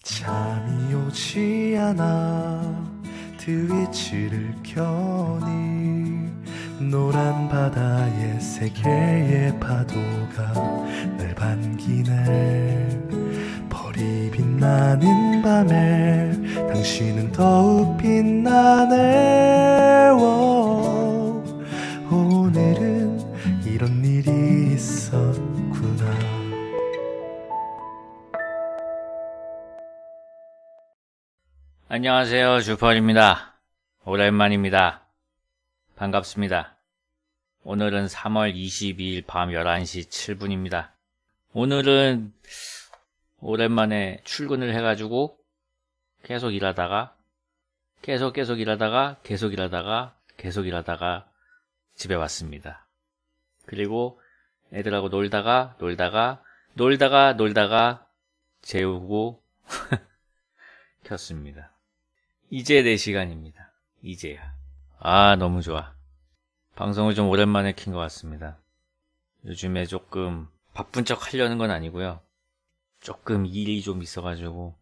잠이 오지 않아 트위치를 켜니 노란 바다에 세 개의 파도가 날 반기네. 별이 빛나는 밤에 당신은 더욱 빛나네. 오늘은 이런 일이 있었구나. 안녕하세요, 주펄입니다. 오랜만입니다. 반갑습니다. 오늘은 3월 22일 밤 11시 7분입니다. 오늘은 오랜만에 출근을 해가지고 계속 일하다가 집에 왔습니다. 그리고 애들하고 놀다가 재우고 켰습니다. 이제 내 시간입니다. 이제야. 너무 좋아. 방송을 좀 오랜만에 킨 것 같습니다. 요즘에 조금 바쁜 척 하려는 건 아니고요. 조금 일이 좀 있어가지고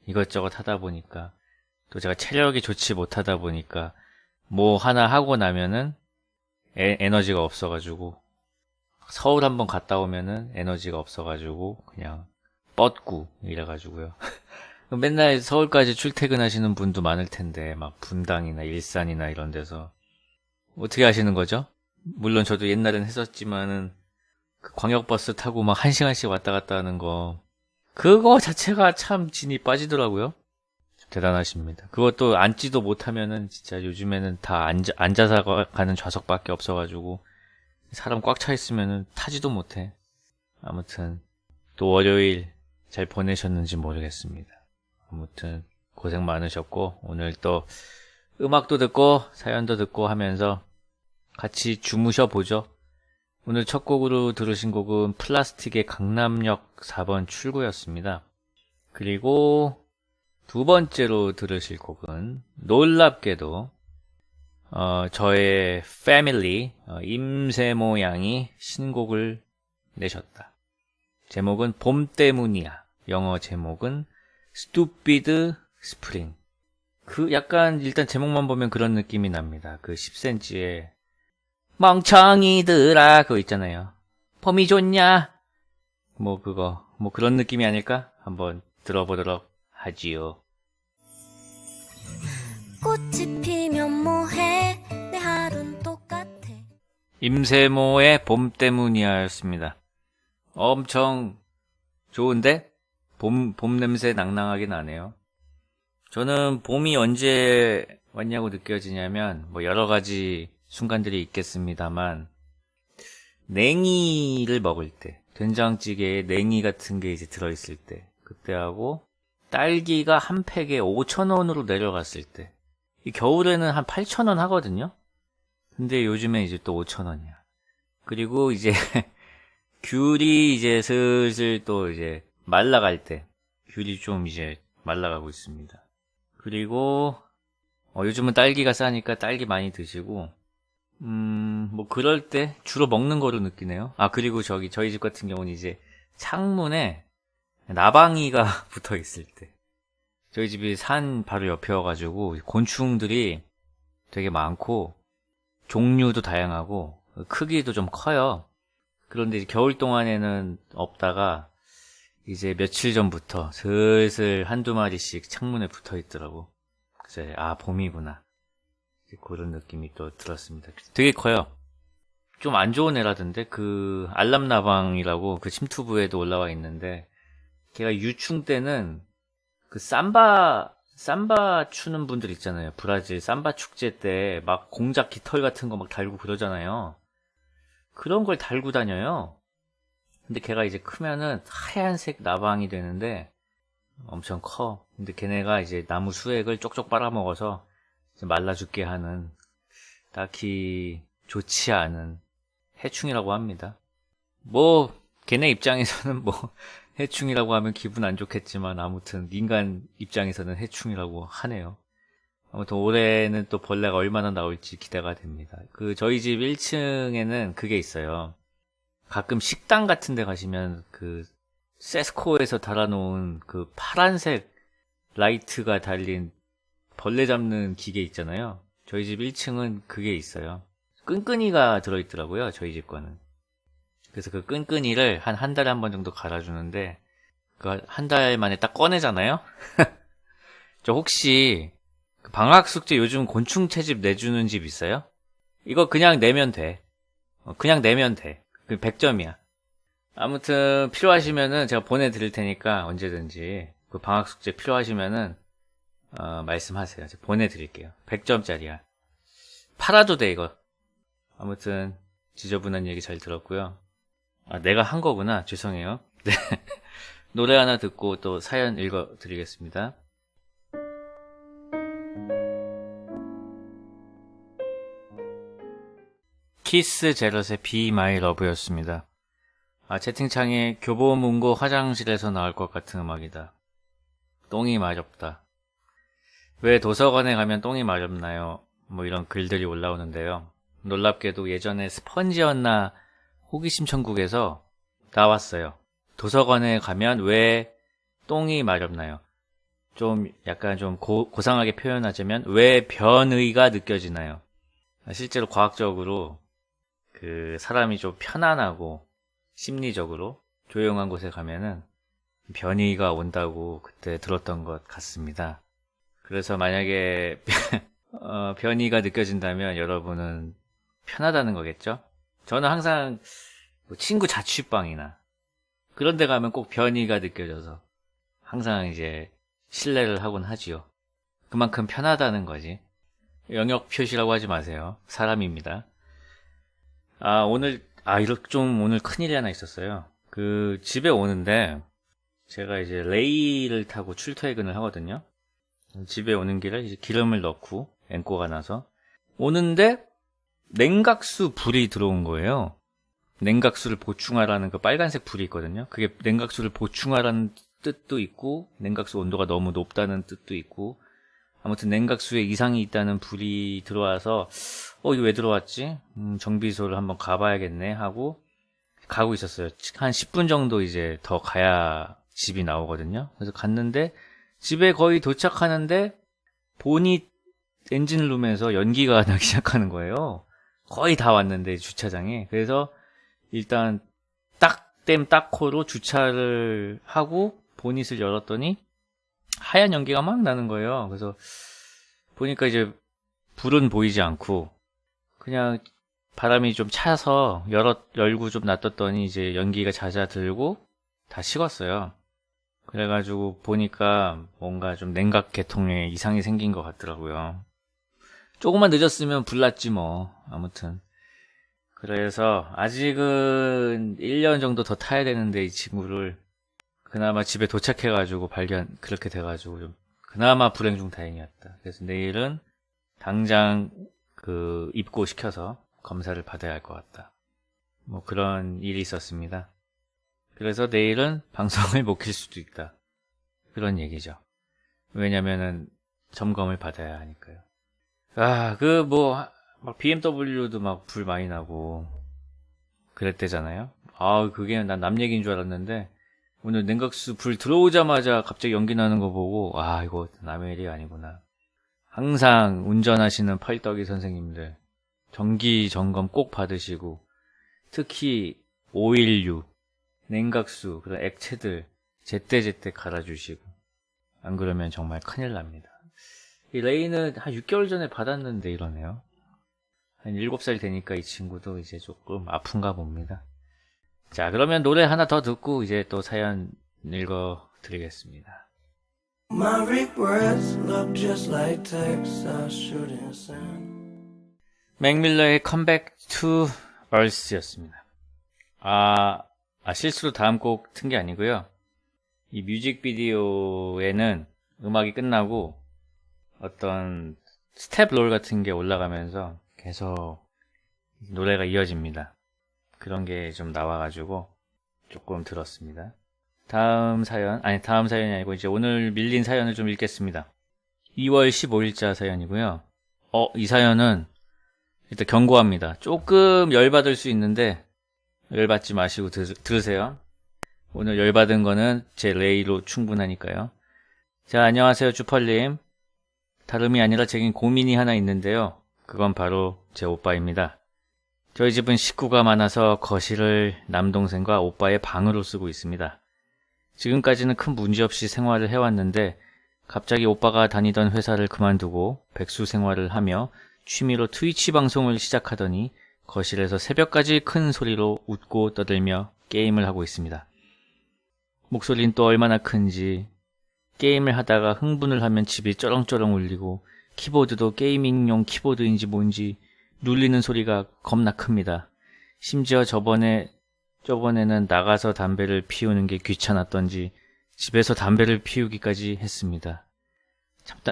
이것저것 하다 보니까 또 제가 체력이 좋지 못하다 보니까 뭐 하나 하고 나면은 에너지가 없어가지고 서울 한번 갔다 오면은 에너지가 없어가지고 그냥 뻗고 이래가지고요. 맨날 서울까지 출퇴근하시는 분도 많을 텐데 막 분당이나 일산이나 이런 데서 어떻게 하시는 거죠? 물론 저도 옛날엔 했었지만은 그 광역버스 타고 막 1시간씩 왔다 갔다 하는 거 그거 자체가 참 진이 빠지더라고요. 대단하십니다. 그것도 앉지도 못하면은 진짜 요즘에는 다 앉아서 가는 좌석밖에 없어가지고 사람 꽉 차 있으면은 타지도 못해. 아무튼 또 월요일 잘 보내셨는지 모르겠습니다. 아무튼 고생 많으셨고 오늘 또 음악도 듣고 사연도 듣고 하면서 같이 주무셔 보죠. 오늘 첫 곡으로 들으신 곡은 플라스틱의 강남역 4번 출구였습니다. 그리고 두 번째로 들으실 곡은 놀랍게도 저의 패밀리 임세모 양이 신곡을 내셨다. 제목은 봄 때문이야. 영어 제목은 Stupid Spring. 그 약간 일단 제목만 보면 그런 느낌이 납니다. 그 10cm의 멍청이들아 그거 있잖아요. 봄이 좋냐? 뭐 그런 느낌이 아닐까? 한번 들어보도록 하지요. 꽃이 피면 뭐해 내 하루는 똑같아. 임세모의 봄 때문이야였습니다. 엄청 좋은데? 봄 냄새 낭낭하게 나네요. 저는 봄이 언제 왔냐고 느껴지냐면 뭐 여러 가지 순간들이 있겠습니다만 냉이를 먹을 때, 된장찌개에 냉이 같은 게 이제 들어있을 때 그때하고 딸기가 한 팩에 5,000원으로 내려갔을 때 이 겨울에는 한 8,000원 하거든요. 근데 요즘에 이제 또 5,000원이야. 그리고 이제 귤이 이제 슬슬 또 이제 말라갈 때 귤이 좀 이제 말라가고 있습니다. 그리고 요즘은 딸기가 싸니까 딸기 많이 드시고 뭐 그럴 때 주로 먹는 거로 느끼네요. 그리고 저희 집 같은 경우는 이제 창문에 나방이가 붙어 있을 때 저희 집이 산 바로 옆이어가지고 곤충들이 되게 많고 종류도 다양하고 크기도 좀 커요. 그런데 이제 겨울 동안에는 없다가 이제 며칠 전부터 슬슬 한두 마리씩 창문에 붙어 있더라고. 그래서 봄이구나. 그런 느낌이 또 들었습니다. 되게 커요. 좀 안 좋은 애라던데 그 알람나방이라고 그 침투부에도 올라와 있는데 걔가 유충 때는 그 삼바 추는 분들 있잖아요. 브라질 삼바 축제 때 막 공작 깃털 같은 거 막 달고 그러잖아요. 그런 걸 달고 다녀요. 근데 걔가 이제 크면은 하얀색 나방이 되는데 엄청 커. 근데 걔네가 이제 나무 수액을 쪽쪽 빨아먹어서 말라 죽게 하는 딱히 좋지 않은 해충이라고 합니다. 뭐 걔네 입장에서는 뭐 해충이라고 하면 기분 안 좋겠지만 아무튼 인간 입장에서는 해충이라고 하네요. 아무튼 올해는 또 벌레가 얼마나 나올지 기대가 됩니다. 저희 집 1층에는 그게 있어요. 가끔 식당 같은 데 가시면 그 세스코에서 달아놓은 그 파란색 라이트가 달린 벌레 잡는 기계 있잖아요. 저희 집 1층은 그게 있어요. 끈끈이가 들어있더라고요. 저희 집 거는. 그래서 그 끈끈이를 한 달에 한 번 정도 갈아주는데 그 한 달 만에 딱 꺼내잖아요. 저 혹시 그 방학 숙제 요즘 곤충 채집 내주는 집 있어요? 이거 그냥 내면 돼. 그냥 내면 돼. 그 100점이야. 아무튼 필요하시면은 제가 보내드릴 테니까 언제든지 그 방학 숙제 필요하시면은 말씀하세요. 제가 보내드릴게요. 100점짜리야. 팔아도 돼 이거. 아무튼 지저분한 얘기 잘 들었고요. 아, 내가 한 거구나. 죄송해요. 네. 노래 하나 듣고 또 사연 읽어드리겠습니다. 키스 제럿의 Be My Love였습니다. 아, 채팅창에 교보 문고 화장실에서 나올 것 같은 음악이다. 똥이 마렵다. 왜 도서관에 가면 똥이 마렵나요? 뭐 이런 글들이 올라오는데요. 놀랍게도 예전에 스펀지였나 호기심 천국에서 나왔어요. 도서관에 가면 왜 똥이 마렵나요? 좀 약간 좀 고상하게 표현하자면 왜 변의가 느껴지나요? 실제로 과학적으로 그 사람이 좀 편안하고 심리적으로 조용한 곳에 가면은 변이가 온다고 그때 들었던 것 같습니다. 그래서 만약에 변이가 느껴진다면 여러분은 편하다는 거겠죠? 저는 항상 친구 자취방이나 그런 데 가면 꼭 변이가 느껴져서 항상 이제 신뢰를 하곤 하지요. 그만큼 편하다는 거지. 영역 표시라고 하지 마세요. 사람입니다. 오늘 오늘 큰일이 하나 있었어요. 그 집에 오는데 제가 이제 레일을 타고 출퇴근을 하거든요. 집에 오는 길에 이제 기름을 넣고 앵꼬가 나서 오는데 냉각수 불이 들어온 거예요. 냉각수를 보충하라는 그 빨간색 불이 있거든요. 그게 냉각수를 보충하라는 뜻도 있고 냉각수 온도가 너무 높다는 뜻도 있고 아무튼 냉각수에 이상이 있다는 불이 들어와서 이거 왜 들어왔지? 정비소를 한번 가봐야겠네 하고 가고 있었어요. 한 10분 정도 이제 더 가야 집이 나오거든요. 그래서 갔는데 집에 거의 도착하는데 보닛 엔진룸에서 연기가 나기 시작하는 거예요. 거의 다 왔는데 주차장에. 그래서 일단 딱땜 딱코로 주차를 하고 보닛을 열었더니 하얀 연기가 막 나는 거예요. 그래서 보니까 이제 불은 보이지 않고 그냥 바람이 좀 차서 열고 좀 놔뒀더니 이제 연기가 잦아들고 다 식었어요. 그래가지고 보니까 뭔가 좀 냉각 계통에 이상이 생긴 것 같더라고요. 조금만 늦었으면 불났지 뭐. 아무튼 그래서 아직은 1년 정도 더 타야 되는데 이 친구를 그나마 집에 도착해가지고 그렇게 돼가지고 좀 그나마 불행 중 다행이었다. 그래서 내일은 당장 입고시켜서 검사를 받아야 할 것 같다. 뭐 그런 일이 있었습니다. 그래서 내일은 방송을 못 킬 수도 있다. 그런 얘기죠. 왜냐면은 점검을 받아야 하니까요. 막 BMW도 막 불 많이 나고 그랬대잖아요. 그게 난 남 얘기인 줄 알았는데 오늘 냉각수 불 들어오자마자 갑자기 연기 나는 거 보고 이거 남의 일이 아니구나. 항상 운전하시는 펄떡이 선생님들 정기 점검 꼭 받으시고 특히 오일류, 냉각수 그런 액체들 제때제때 갈아주시고 안 그러면 정말 큰일 납니다. 이 레이는 한 6개월 전에 받았는데 이러네요. 한 7살 되니까 이 친구도 이제 조금 아픈가 봅니다. 자, 그러면 노래 하나 더 듣고 이제 또 사연 읽어드리겠습니다. My regrets look just like Texas shooting sand. 맥밀러의 컴백 투 얼스였습니다. 실수로 다음 곡 튼 게 아니고요. 이 뮤직비디오에는 음악이 끝나고 어떤 스텝 롤 같은 게 올라가면서 계속 노래가 이어집니다. 그런 게 좀 나와가지고 조금 들었습니다. 다음 사연이 아니고 이제 오늘 밀린 사연을 좀 읽겠습니다. 2월 15일자 사연이고요. 이 사연은 일단 경고합니다. 조금 열받을 수 있는데 열받지 마시고 들으세요. 오늘 열받은 거는 제 레이로 충분하니까요. 자, 안녕하세요, 주펄님. 다름이 아니라 제겐 고민이 하나 있는데요. 그건 바로 제 오빠입니다. 저희 집은 식구가 많아서 거실을 남동생과 오빠의 방으로 쓰고 있습니다. 지금까지는 큰 문제 없이 생활을 해왔는데 갑자기 오빠가 다니던 회사를 그만두고 백수 생활을 하며 취미로 트위치 방송을 시작하더니 거실에서 새벽까지 큰 소리로 웃고 떠들며 게임을 하고 있습니다. 목소리는 또 얼마나 큰지 게임을 하다가 흥분을 하면 집이 쩌렁쩌렁 울리고 키보드도 게이밍용 키보드인지 뭔지 눌리는 소리가 겁나 큽니다. 심지어 저번에는 나가서 담배를 피우는 게 귀찮았던지 집에서 담배를 피우기까지 했습니다.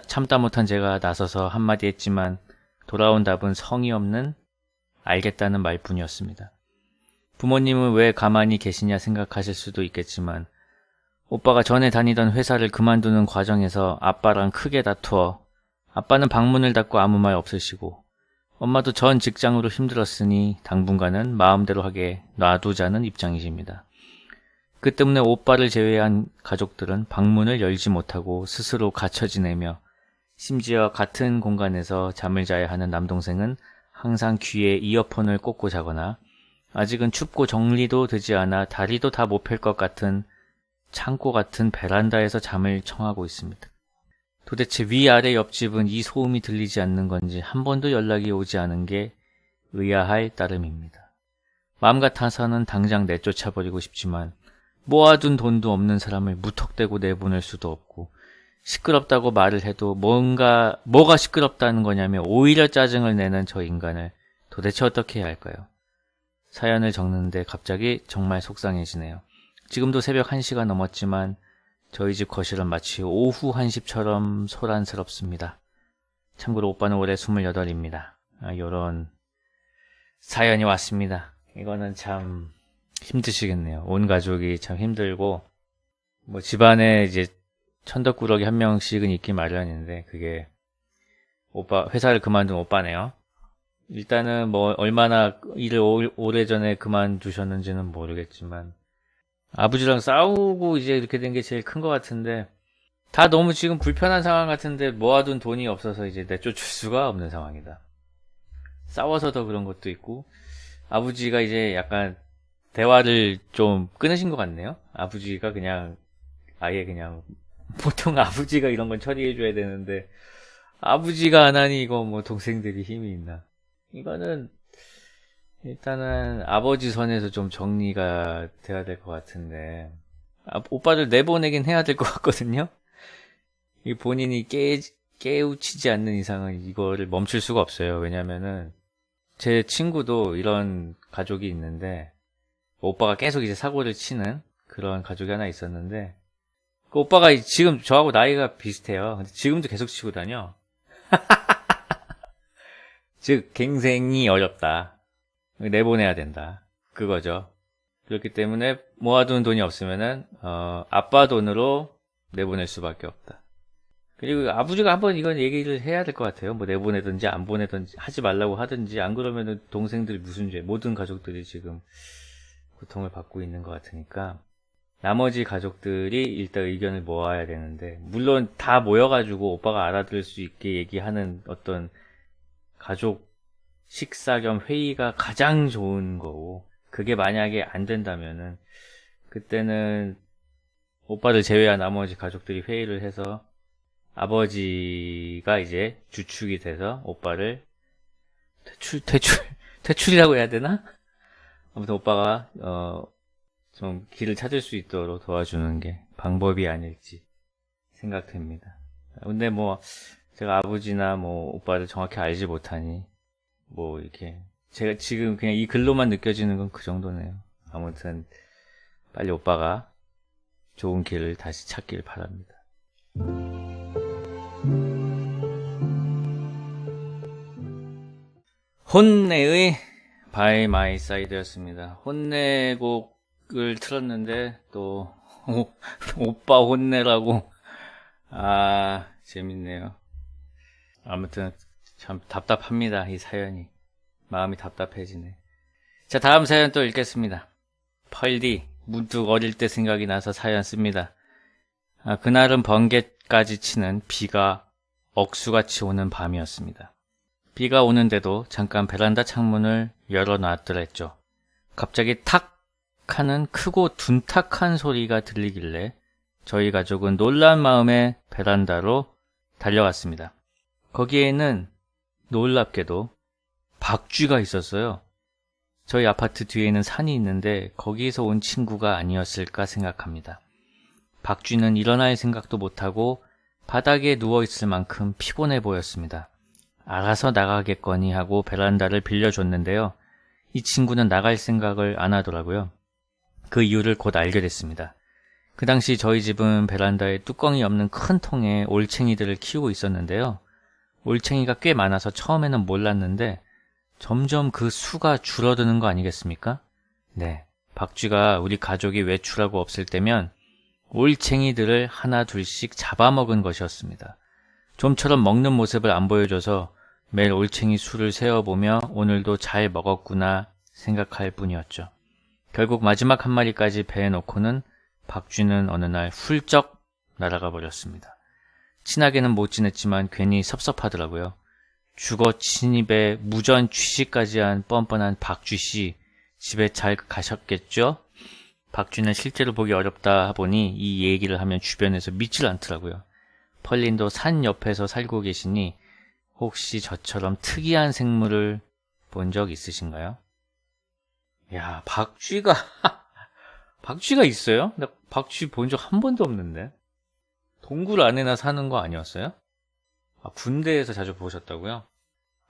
참다 못한 제가 나서서 한마디 했지만 돌아온 답은 성의 없는 알겠다는 말뿐이었습니다. 부모님은 왜 가만히 계시냐 생각하실 수도 있겠지만 오빠가 전에 다니던 회사를 그만두는 과정에서 아빠랑 크게 다투어 아빠는 방문을 닫고 아무 말 없으시고 엄마도 전 직장으로 힘들었으니 당분간은 마음대로 하게 놔두자는 입장이십니다. 그 때문에 오빠를 제외한 가족들은 방문을 열지 못하고 스스로 갇혀 지내며 심지어 같은 공간에서 잠을 자야 하는 남동생은 항상 귀에 이어폰을 꽂고 자거나 아직은 춥고 정리도 되지 않아 다리도 다 못 펼 것 같은 창고 같은 베란다에서 잠을 청하고 있습니다. 도대체 위아래 옆집은 이 소음이 들리지 않는 건지 한 번도 연락이 오지 않은 게 의아할 따름입니다. 마음 같아서는 당장 내쫓아버리고 싶지만 모아둔 돈도 없는 사람을 무턱대고 내보낼 수도 없고 시끄럽다고 말을 해도 뭐가 시끄럽다는 거냐며 오히려 짜증을 내는 저 인간을 도대체 어떻게 해야 할까요? 사연을 적는데 갑자기 정말 속상해지네요. 지금도 새벽 1시가 넘었지만 저희 집 거실은 마치 오후 1시처럼 소란스럽습니다. 참고로 오빠는 올해 28입니다. 요런 사연이 왔습니다. 이거는 참 힘드시겠네요. 온 가족이 참 힘들고 뭐 집안에 이제 천덕꾸러기 한 명씩은 있기 마련인데 그게 회사를 그만둔 오빠네요. 일단은 뭐 얼마나 일을 오래전에 그만두셨는지는 모르겠지만 아버지랑 싸우고 이제 이렇게 된 게 제일 큰 것 같은데 다 너무 지금 불편한 상황 같은데 모아둔 돈이 없어서 이제 내쫓을 수가 없는 상황이다. 싸워서 더 그런 것도 있고 아버지가 이제 약간 대화를 좀 끊으신 것 같네요. 아버지가 그냥 아예 그냥 보통 아버지가 이런 건 처리해줘야 되는데 아버지가 안 하니 이거 뭐 동생들이 힘이 있나. 이거는 일단은 아버지 선에서 좀 정리가 돼야 될 것 같은데 오빠를 내보내긴 해야 될 것 같거든요. 이 본인이 깨우치지 않는 이상은 이거를 멈출 수가 없어요. 왜냐면은 제 친구도 이런 가족이 있는데 오빠가 계속 이제 사고를 치는 그런 가족이 하나 있었는데 그 오빠가 지금 저하고 나이가 비슷해요. 근데 지금도 계속 치고 다녀. 즉 갱생이 어렵다. 내보내야 된다. 그거죠. 그렇기 때문에 모아둔 돈이 없으면은 아빠 돈으로 내보낼 수밖에 없다. 그리고 아버지가 한번 이건 얘기를 해야 될 것 같아요. 뭐 내보내든지 안 보내든지 하지 말라고 하든지 안 그러면은 동생들이 무슨 죄 모든 가족들이 지금 고통을 받고 있는 것 같으니까 나머지 가족들이 일단 의견을 모아야 되는데 물론 다 모여가지고 오빠가 알아들을 수 있게 얘기하는 어떤 가족 식사 겸 회의가 가장 좋은 거고 그게 만약에 안 된다면은 그때는 오빠를 제외한 나머지 가족들이 회의를 해서 아버지가 이제 주축이 돼서 오빠를 퇴출이라고 해야 되나? 아무튼 오빠가 좀 길을 찾을 수 있도록 도와주는 게 방법이 아닐지 생각됩니다. 근데 뭐 제가 아버지나 뭐 오빠를 정확히 알지 못하니 뭐 이렇게 제가 지금 그냥 이 글로만 느껴지는 건 그 정도네요. 아무튼 빨리 오빠가 좋은 길을 다시 찾길 바랍니다. 혼내의 바이 마이 사이드였습니다. 혼내곡을 틀었는데 또 오빠 혼내라고 재밌네요. 아무튼 참 답답합니다. 이 사연이 마음이 답답해지네. 자, 다음 사연 또 읽겠습니다. 펄디 문득 어릴 때 생각이 나서 사연 씁니다. 그날은 번개 까지 치는 비가 억수같이 오는 밤이었습니다. 비가 오는데도 잠깐 베란다 창문을 열어놨더랬죠. 갑자기 탁 하는 크고 둔탁한 소리가 들리길래 저희 가족은 놀란 마음에 베란다로 달려갔습니다. 거기에는 놀랍게도 박쥐가 있었어요. 저희 아파트 뒤에는 산이 있는데 거기에서 온 친구가 아니었을까 생각합니다. 박쥐는 일어날 생각도 못하고 바닥에 누워있을 만큼 피곤해 보였습니다. 알아서 나가겠거니 하고 베란다를 빌려줬는데요. 이 친구는 나갈 생각을 안 하더라고요. 그 이유를 곧 알게 됐습니다. 그 당시 저희 집은 베란다에 뚜껑이 없는 큰 통에 올챙이들을 키우고 있었는데요. 올챙이가 꽤 많아서 처음에는 몰랐는데 점점 그 수가 줄어드는 거 아니겠습니까? 네, 박쥐가 우리 가족이 외출하고 없을 때면 올챙이들을 하나 둘씩 잡아먹은 것이었습니다. 좀처럼 먹는 모습을 안 보여줘서 매일 올챙이 수를 세어보며 오늘도 잘 먹었구나 생각할 뿐이었죠. 결국 마지막 한 마리까지 배에 넣고는 박쥐는 어느 날 훌쩍 날아가 버렸습니다. 친하게는 못 지냈지만 괜히 섭섭하더라고요. 죽어 진입에 무전 취시까지 한 뻔뻔한 박쥐씨, 집에 잘 가셨겠죠? 박쥐는 실제로 보기 어렵다 보니 이 얘기를 하면 주변에서 믿질 않더라고요. 펄린도 산 옆에서 살고 계시니 혹시 저처럼 특이한 생물을 본 적 있으신가요? 야, 박쥐가 있어요? 나 박쥐 본 적 한 번도 없는데. 동굴 안에나 사는 거 아니었어요? 아, 군대에서 자주 보셨다고요?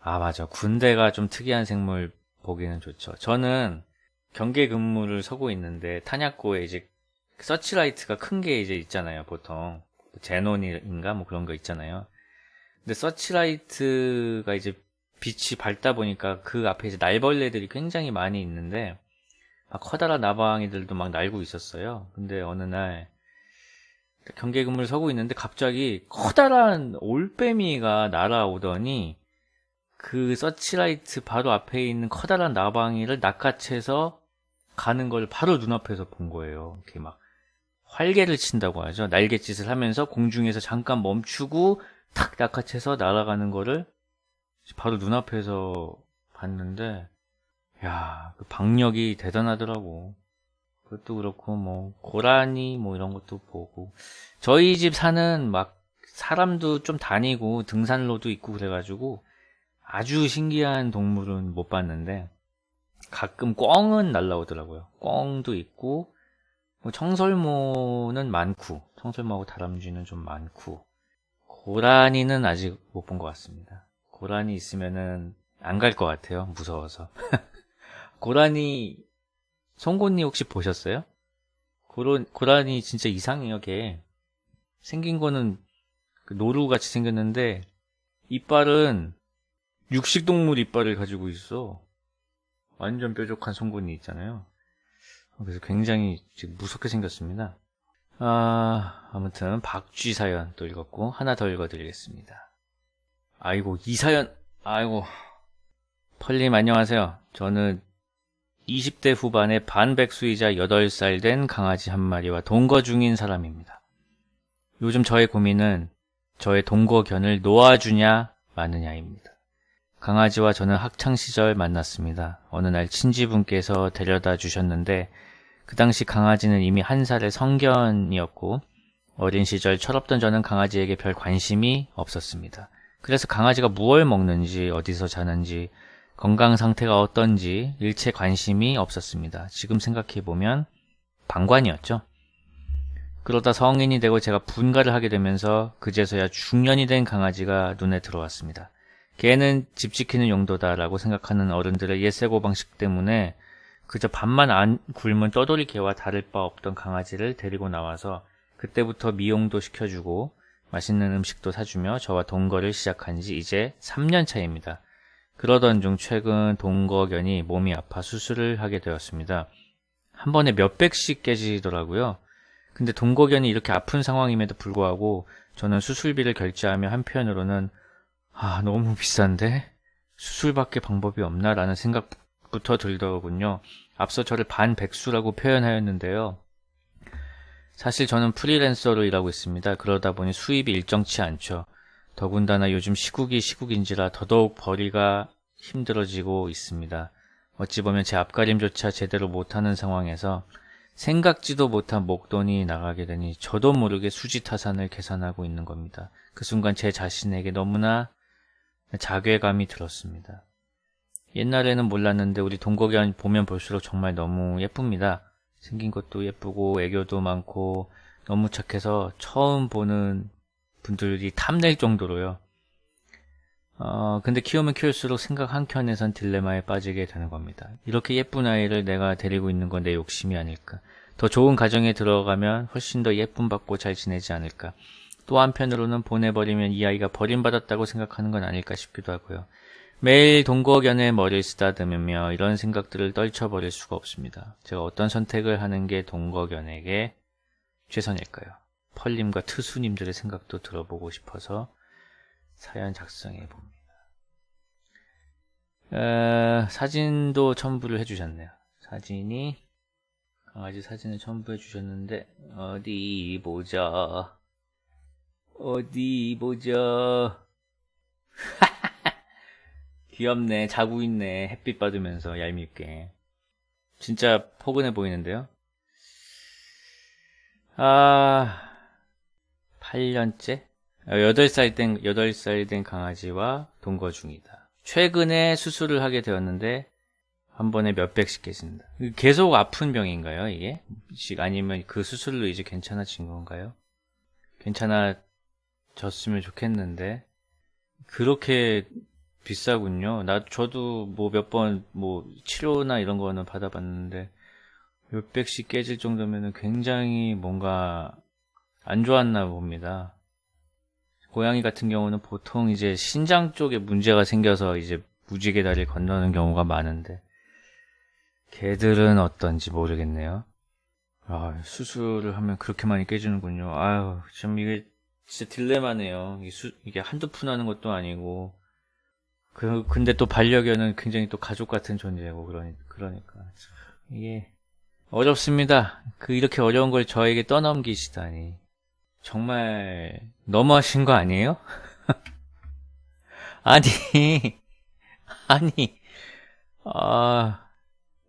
아, 맞아. 군대가 좀 특이한 생물 보기는 좋죠. 저는 경계 근무를 서고 있는데 탄약고에 이제 서치라이트가 큰 게 이제 있잖아요, 보통. 제논인가 뭐 그런 거 있잖아요. 근데 서치라이트가 이제 빛이 밝다 보니까 그 앞에 이제 날벌레들이 굉장히 많이 있는데 커다란 나방이들도 막 날고 있었어요. 근데 어느 날 경계 근무를 서고 있는데 갑자기 커다란 올빼미가 날아오더니 그 서치라이트 바로 앞에 있는 커다란 나방이를 낚아채서 가는 걸 바로 눈앞에서 본 거예요. 이렇게 막 활개를 친다고 하죠. 날갯짓을 하면서 공중에서 잠깐 멈추고 탁 낚아채서 날아가는 거를 바로 눈앞에서 봤는데, 야, 그 박력이 대단하더라고. 그것도 그렇고 뭐 고라니 뭐 이런 것도 보고, 저희 집 산은 막 사람도 좀 다니고 등산로도 있고 그래가지고 아주 신기한 동물은 못 봤는데 가끔 꿩은 날라오더라고요. 꿩도 있고 뭐 청설모는 많고, 청설모하고 다람쥐는 좀 많고, 고라니는 아직 못 본 것 같습니다. 고라니 있으면은 안 갈 것 같아요. 무서워서. 고라니, 송곳니 혹시 보셨어요? 고라니 진짜 이상해요, 걔. 생긴 거는 노루같이 생겼는데 이빨은 육식동물 이빨을 가지고 있어. 완전 뾰족한 송곳니 있잖아요. 그래서 굉장히 지금 무섭게 생겼습니다. 아무튼 박쥐 사연 또 읽었고 하나 더 읽어드리겠습니다. 아이고, 이 사연, 아이고. 펄님 안녕하세요. 저는 20대 후반의 반백수이자 8살 된 강아지 한 마리와 동거 중인 사람입니다. 요즘 저의 고민은 저의 동거견을 놓아주냐 마느냐입니다. 강아지와 저는 학창시절 만났습니다. 어느 날 친지분께서 데려다 주셨는데 그 당시 강아지는 이미 1살의 성견이었고 어린 시절 철없던 저는 강아지에게 별 관심이 없었습니다. 그래서 강아지가 무얼 먹는지, 어디서 자는지, 건강 상태가 어떤지 일체 관심이 없었습니다. 지금 생각해보면 방관이었죠. 그러다 성인이 되고 제가 분가를 하게 되면서 그제서야 중년이 된 강아지가 눈에 들어왔습니다. 개는 집 지키는 용도다라고 생각하는 어른들의 옛 사고방식 때문에 그저 밥만 안 굶은 떠돌이 개와 다를 바 없던 강아지를 데리고 나와서 그때부터 미용도 시켜주고 맛있는 음식도 사주며 저와 동거를 시작한 지 이제 3년 차입니다. 그러던 중 최근 동거견이 몸이 아파 수술을 하게 되었습니다. 한 번에 몇백씩 깨지더라고요. 근데 동거견이 이렇게 아픈 상황임에도 불구하고 저는 수술비를 결제하며 한편으로는 너무 비싼데? 수술밖에 방법이 없나? 라는 생각부터 들더군요. 앞서 저를 반백수라고 표현하였는데요. 사실 저는 프리랜서로 일하고 있습니다. 그러다 보니 수입이 일정치 않죠. 더군다나 요즘 시국인지라 더더욱 벌이가 힘들어지고 있습니다. 어찌 보면 제 앞가림조차 제대로 못하는 상황에서 생각지도 못한 목돈이 나가게 되니 저도 모르게 수지타산을 계산하고 있는 겁니다. 그 순간 제 자신에게 너무나 자괴감이 들었습니다. 옛날에는 몰랐는데 우리 동거견 보면 볼수록 정말 너무 예쁩니다. 생긴 것도 예쁘고 애교도 많고 너무 착해서 처음 보는 분들이 탐낼 정도로요. 근데 키우면 키울수록 생각 한켠에선 딜레마에 빠지게 되는 겁니다. 이렇게 예쁜 아이를 내가 데리고 있는 건 내 욕심이 아닐까. 더 좋은 가정에 들어가면 훨씬 더 예쁨 받고 잘 지내지 않을까. 또 한편으로는 보내버리면 이 아이가 버림받았다고 생각하는 건 아닐까 싶기도 하고요. 매일 동거견의 머리를 쓰다듬으며 이런 생각들을 떨쳐버릴 수가 없습니다. 제가 어떤 선택을 하는 게 동거견에게 최선일까요? 펄님과 트수님들의 생각도 들어보고 싶어서 사연 작성해 봅니다. 사진도 첨부를 해주셨네요. 강아지 사진을 첨부해 주셨는데, 어디 보자. 귀엽네. 자고 있네. 햇빛 받으면서 얄밉게. 진짜 포근해 보이는데요. 8년째? 8살 된 강아지와 동거 중이다. 최근에 수술을 하게 되었는데 한 번에 몇백씩 계신다. 계속 아픈 병인가요, 이게? 아니면 그 수술로 이제 괜찮아진 건가요? 괜찮아졌으면 좋겠는데 그렇게 비싸군요. 저도 몇 번 치료나 이런 거는 받아봤는데 몇백씩 깨질 정도면은 굉장히 뭔가 안 좋았나 봅니다. 고양이 같은 경우는 보통 이제 신장 쪽에 문제가 생겨서 이제 무지개 다리를 건너는 경우가 많은데 개들은 어떤지 모르겠네요. 수술을 하면 그렇게 많이 깨지는군요. 참 이게 진짜 딜레마네요. 이게 한두 푼 하는 것도 아니고 근데 또 반려견은 굉장히 또 가족 같은 존재고 그러니까 이게 어렵습니다. 이렇게 어려운 걸 저에게 떠넘기시다니 정말 너무하신 거 아니에요?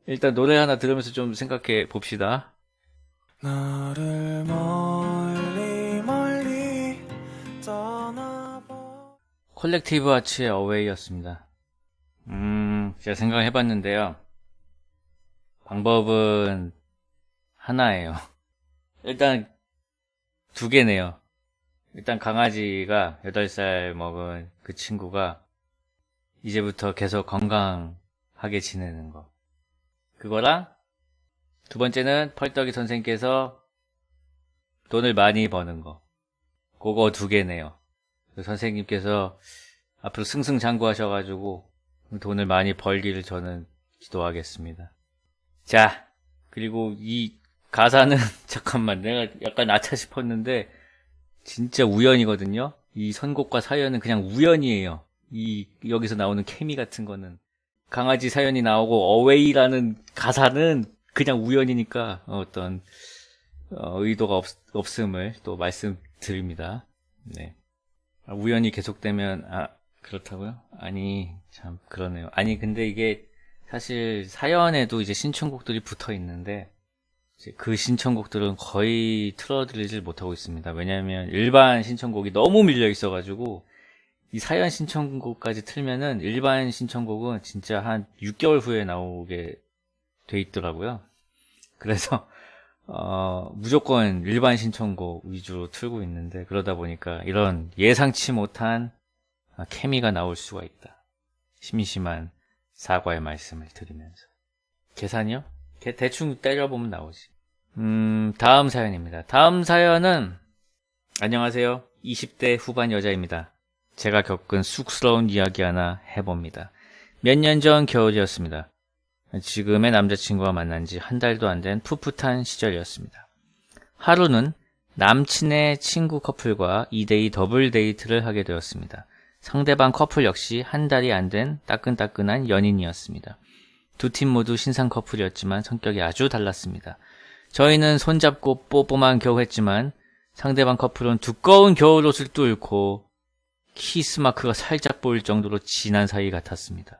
일단 노래 하나 들으면서 좀 생각해 봅시다. 너를 멀리 멀리 떠나봐. 콜렉티브 아츠의 어웨이였습니다. 제가 생각을 해봤는데요. 방법은 하나예요. 일단 2개네요. 일단 강아지가 8살 먹은 그 친구가 이제부터 계속 건강하게 지내는 거. 그거랑 2번째는 펄떡이 선생님께서 돈을 많이 버는 거. 그거 2개네요. 선생님께서 앞으로 승승장구하셔가지고 돈을 많이 벌기를 저는 기도하겠습니다. 자, 그리고 이 가사는 잠깐만 내가 약간 아차 싶었는데 진짜 우연이거든요. 이 선곡과 사연은 그냥 우연이에요. 여기서 나오는 케미 같은 거는 강아지 사연이 나오고 어웨이라는 가사는 그냥 우연이니까 어떤 의도가 없음을 또 말씀드립니다. 네. 우연히 계속되면 그렇다고요? 참 그러네요. 근데 이게 사실 사연에도 이제 신청곡들이 붙어 있는데 그 신청곡들은 거의 틀어드리질 못하고 있습니다. 왜냐하면 일반 신청곡이 너무 밀려 있어가지고 이 사연 신청곡까지 틀면은 일반 신청곡은 진짜 한 6개월 후에 나오게 돼 있더라고요. 그래서 무조건 일반 신청곡 위주로 틀고 있는데 그러다 보니까 이런 예상치 못한 케미가 나올 수가 있다. 심심한 사과의 말씀을 드리면서. 계산이요? 대충 때려보면 나오지. 다음 사연입니다. 다음 사연은 안녕하세요. 20대 후반 여자입니다. 제가 겪은 쑥스러운 이야기 하나 해봅니다. 몇 년 전 겨울이었습니다. 지금의 남자친구와 만난 지 한 달도 안 된 풋풋한 시절이었습니다. 하루는 남친의 친구 커플과 2대2 더블 데이트를 하게 되었습니다. 상대방 커플 역시 한 달이 안 된 따끈따끈한 연인이었습니다. 2팀 모두 신상 커플이었지만 성격이 아주 달랐습니다. 저희는 손잡고 뽀뽀만 겨우 했지만 상대방 커플은 두꺼운 겨울옷을 뚫고 키스마크가 살짝 보일 정도로 진한 사이 같았습니다.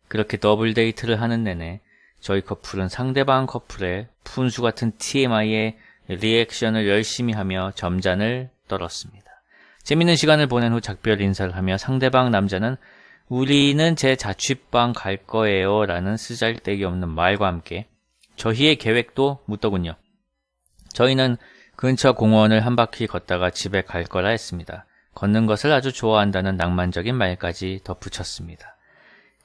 그렇게 더블 데이트를 하는 내내 저희 커플은 상대방 커플의 푼수 같은 TMI에 리액션을 열심히 하며 점잔을 떨었습니다. 재밌는 시간을 보낸 후 작별 인사를 하며 상대방 남자는 우리는 제 자취방 갈 거예요 라는 쓰잘데기 없는 말과 함께 저희의 계획도 묻더군요. 저희는 근처 공원을 한 바퀴 걷다가 집에 갈 거라 했습니다. 걷는 것을 아주 좋아한다는 낭만적인 말까지 덧붙였습니다.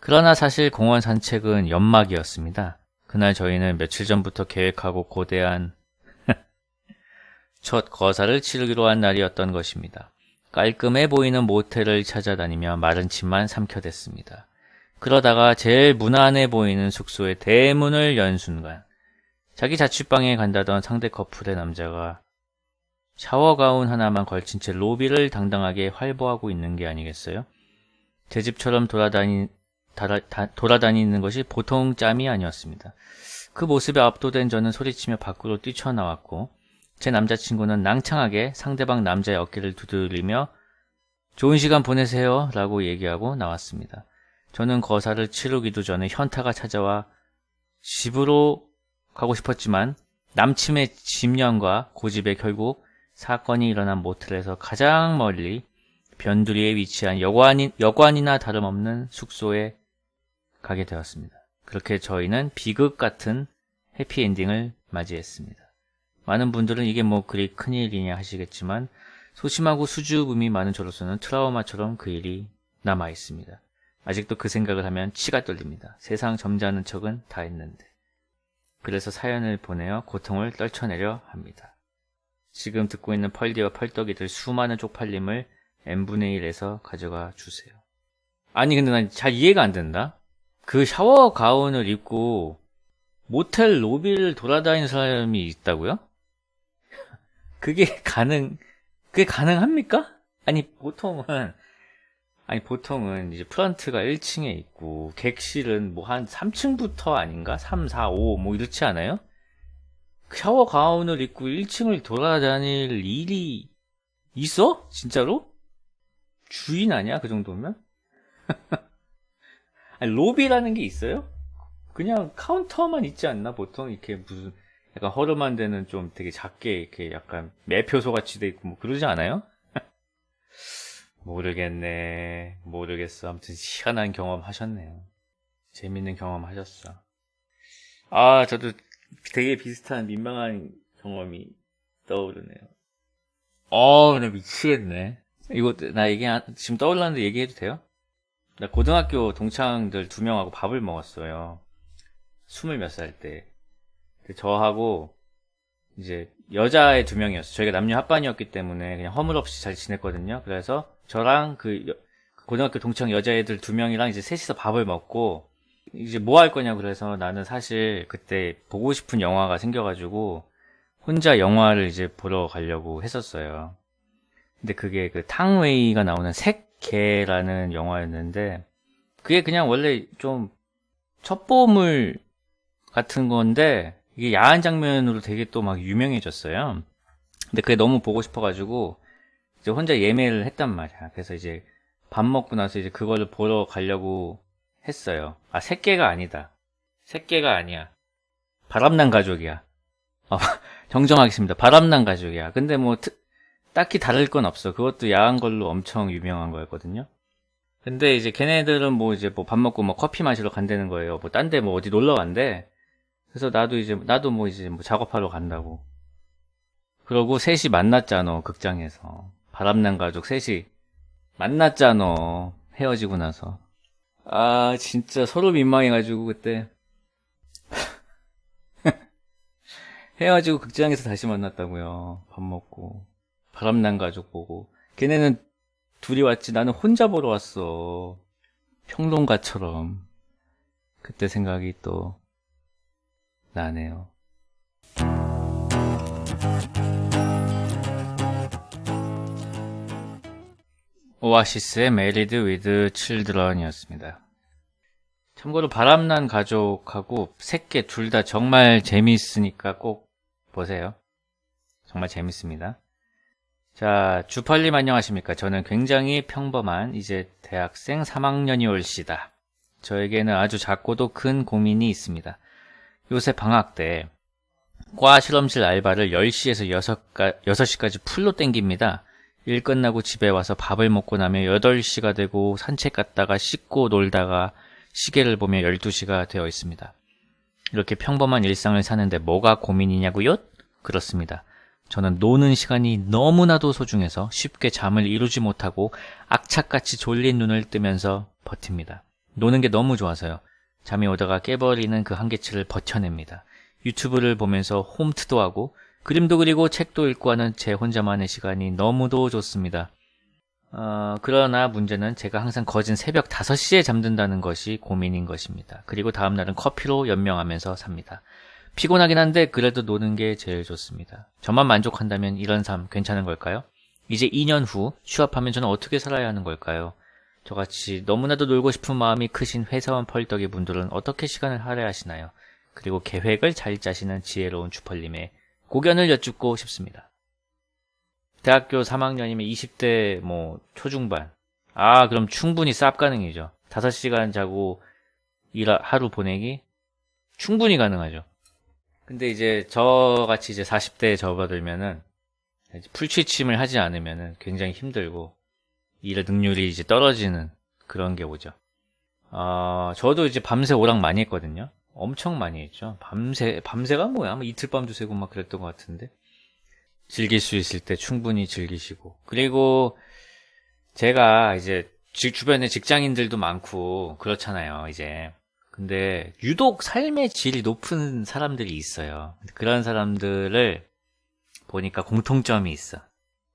그러나 사실 공원 산책은 연막이었습니다. 그날 저희는 며칠 전부터 계획하고 고대한 첫 거사를 치르기로 한 날이었던 것입니다. 깔끔해 보이는 모텔을 찾아다니며 마른 침만 삼켜댔습니다. 그러다가 제일 무난해 보이는 숙소의 대문을 연 순간 자기 자취방에 간다던 상대 커플의 남자가 샤워 가운 하나만 걸친 채 로비를 당당하게 활보하고 있는 게 아니겠어요? 제 집처럼 돌아다니는 것이 보통 짬이 아니었습니다. 그 모습에 압도된 저는 소리치며 밖으로 뛰쳐나왔고 제 남자친구는 낭창하게 상대방 남자의 어깨를 두드리며 좋은 시간 보내세요 라고 얘기하고 나왔습니다. 저는 거사를 치르기도 전에 현타가 찾아와 집으로 가고 싶었지만 남침의 집념과 고집에 결국 사건이 일어난 모텔에서 가장 멀리 변두리에 위치한 여관이나 다름없는 숙소에 가게 되었습니다. 그렇게 저희는 비극 같은 해피엔딩을 맞이했습니다. 많은 분들은 이게 뭐 그리 큰일이냐 하시겠지만 소심하고 수줍음이 많은 저로서는 트라우마처럼 그 일이 남아있습니다. 아직도 그 생각을 하면 치가 떨립니다. 세상 점잖은 척은 다 했는데. 그래서 사연을 보내어 고통을 떨쳐내려 합니다. 지금 듣고 있는 펄디와 펄떡이들 수많은 쪽팔림을 n분의 1에서 가져가 주세요. 아니 근데 난 잘 이해가 안 된다. 그 샤워 가운을 입고 모텔 로비를 돌아다니는 사람이 있다고요? 그게 가능합니까? 아니 보통은 이제 프런트가 1층에 있고 객실은 뭐 한 3층부터 아닌가? 3, 4, 5 뭐 이렇지 않아요? 샤워 가운을 입고 1층을 돌아다닐 일이 있어? 진짜로? 주인 아니야? 그 정도면? 아니, 로비라는 게 있어요? 그냥 카운터만 있지 않나? 보통 이렇게 무슨 약간 허름한 데는 좀 되게 작게 이렇게 약간 매표소 같이 돼 있고 뭐 그러지 않아요? 모르겠어. 아무튼 희한한 경험 하셨네요. 재밌는 경험 하셨어. 아, 저도 되게 비슷한 민망한 경험이 떠오르네요. 나 미치겠네. 이거 나 지금 떠올랐는데 얘기해도 돼요? 나 고등학교 동창들 2명하고 밥을 먹었어요. 20 몇 살 때. 저하고 이제 여자애 2명이었어요. 저희가 남녀 합반이었기 때문에 그냥 허물없이 잘 지냈거든요. 그래서 저랑 그 고등학교 동창 여자애들 2명이랑 이제 셋이서 밥을 먹고 이제 뭐 할 거냐 그래서 나는 사실 그때 보고 싶은 영화가 생겨가지고 혼자 영화를 이제 보러 가려고 했었어요. 근데 그게 그 탕웨이가 나오는 색개라는 영화였는데 그게 그냥 원래 좀 첩보물 같은 건데 이게 야한 장면으로 되게 또 막 유명해졌어요. 근데 그게 너무 보고 싶어가지고 이제 혼자 예매를 했단 말이야. 그래서 이제 밥 먹고 나서 이제 그거를 보러 가려고 했어요. 아, 새끼가 아니다. 새끼가 아니야. 바람난 가족이야. 정정하겠습니다. 바람난 가족이야. 근데 뭐 딱히 다를 건 없어. 그것도 야한 걸로 엄청 유명한 거였거든요. 근데 이제 걔네들은 뭐 이제 뭐 밥 먹고 뭐 커피 마시러 간다는 거예요. 뭐 딴 데 뭐 어디 놀러 간대. 그래서 나도 뭐 이제 뭐 작업하러 간다고. 그러고 셋이 만났잖아, 극장에서. 바람난 가족 셋이 만났잖아, 헤어지고 나서. 아, 진짜 서로 민망해가지고 그때 헤어지고 극장에서 다시 만났다고요. 밥 먹고 바람난 가족 보고. 걔네는 둘이 왔지 나는 혼자 보러 왔어. 평론가처럼. 그때 생각이 또 나네요. 오아시스의 Married with Children이었습니다. 참고로 바람난 가족하고 새끼 둘 다 정말 재미있으니까 꼭 보세요. 정말 재밌습니다. 자, 주펄님 안녕하십니까? 저는 굉장히 평범한 이제 대학생 3학년이 올시다. 저에게는 아주 작고도 큰 고민이 있습니다. 요새 방학 때 과 실험실 알바를 10시에서 6시까지 풀로 땡깁니다. 일 끝나고 집에 와서 밥을 먹고 나면 8시가 되고 산책 갔다가 씻고 놀다가 시계를 보면 12시가 되어 있습니다. 이렇게 평범한 일상을 사는데 뭐가 고민이냐고요? 그렇습니다. 저는 노는 시간이 너무나도 소중해서 쉽게 잠을 이루지 못하고 악착같이 졸린 눈을 뜨면서 버팁니다. 노는 게 너무 좋아서요. 잠이 오다가 깨버리는 그 한계치를 버텨냅니다. 유튜브를 보면서 홈트도 하고 그림도 그리고 책도 읽고 하는 제 혼자만의 시간이 너무도 좋습니다. 그러나 문제는 제가 항상 거진 새벽 5시에 잠든다는 것이 고민인 것입니다. 그리고 다음날은 커피로 연명하면서 삽니다. 피곤하긴 한데 그래도 노는 게 제일 좋습니다. 저만 만족한다면 이런 삶 괜찮은 걸까요? 이제 2년 후 취업하면 저는 어떻게 살아야 하는 걸까요? 저같이 너무나도 놀고 싶은 마음이 크신 회사원 펄떡이 분들은 어떻게 시간을 할애하시나요? 그리고 계획을 잘 짜시는 지혜로운 주펄님의 고견을 여쭙고 싶습니다. 대학교 3학년이면 20대 초중반. 그럼 충분히 쌉 가능이죠. 5시간 자고 하루 보내기 충분히 가능하죠. 근데 이제 저같이 이제 40대에 접어들면은 풀취침을 하지 않으면은 굉장히 힘들고 일의 능률이 이제 떨어지는 그런 게 오죠. 저도 이제 밤새 오락 많이 했거든요. 엄청 많이 했죠. 밤새가 뭐야? 이틀 밤도 새고 막 그랬던 것 같은데. 즐길 수 있을 때 충분히 즐기시고. 그리고 제가 이제 주변에 직장인들도 많고 그렇잖아요, 이제. 근데 유독 삶의 질이 높은 사람들이 있어요. 그런 사람들을 보니까 공통점이 있어.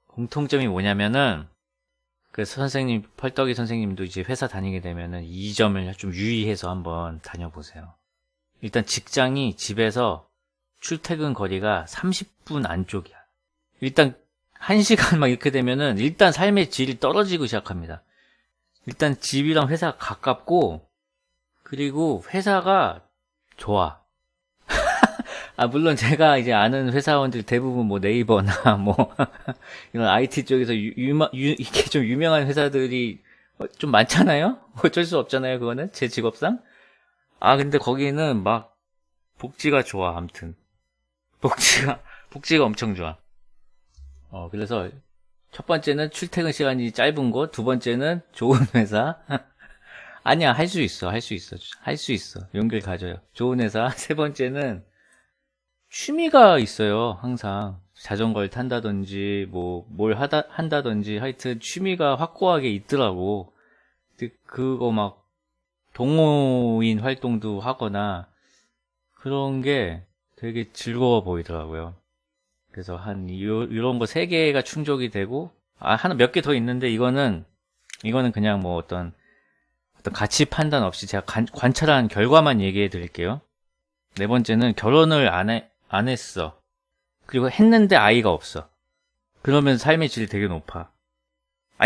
공통점이 뭐냐면은 그 선생님, 펄떡이 선생님도 이제 회사 다니게 되면은 이 점을 좀 유의해서 한번 다녀보세요. 일단 직장이 집에서 출퇴근 거리가 30분 안쪽이야. 일단 1시간 막 이렇게 되면은 일단 삶의 질이 떨어지고 시작합니다. 일단 집이랑 회사가 가깝고 그리고 회사가 좋아. 물론 제가 이제 아는 회사원들 대부분 네이버나 이런 IT 쪽에서 이렇게 좀 유명한 회사들이 좀 많잖아요? 어쩔 수 없잖아요, 그거는. 제 직업상. 근데 거기는 막 복지가 좋아, 아무튼. 복지가 엄청 좋아. 그래서 첫 번째는 출퇴근 시간이 짧은 곳, 두 번째는 좋은 회사. 아니야, 할 수 있어. 용기를 가져요. 좋은 회사. 세 번째는 취미가 있어요, 항상. 자전거를 탄다든지, 뭘 한다든지, 하여튼 취미가 확고하게 있더라고. 근데 그거 막, 동호인 활동도 하거나, 그런 게 되게 즐거워 보이더라고요. 그래서 이런 거 3개가 충족이 되고, 하나 몇 개 더 있는데, 이거는 그냥 어떤 가치 판단 없이 제가 관찰한 결과만 얘기해 드릴게요. 네 번째는 결혼을 안 했어. 그리고 했는데 아이가 없어. 그러면 삶의 질이 되게 높아.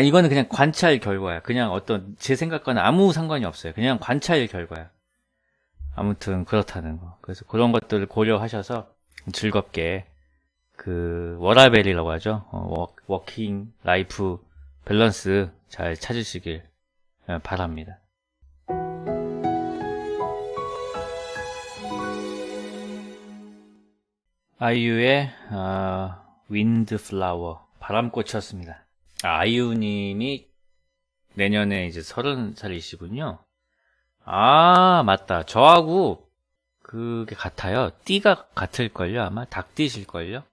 이거는 그냥 관찰 결과야. 그냥 제 생각과는 아무 상관이 없어요. 그냥 관찰 결과야. 아무튼 그렇다는 거. 그래서 그런 것들을 고려하셔서 즐겁게 워라밸이라고 하죠. 워킹 라이프 밸런스 잘 찾으시길 바랍니다. 아이유의 윈드플라워 바람꽃이었습니다. 아이유님이 내년에 이제 30살이시군요. 맞다. 저하고 그게 같아요. 띠가 같을걸요. 아마 닭띠실걸요.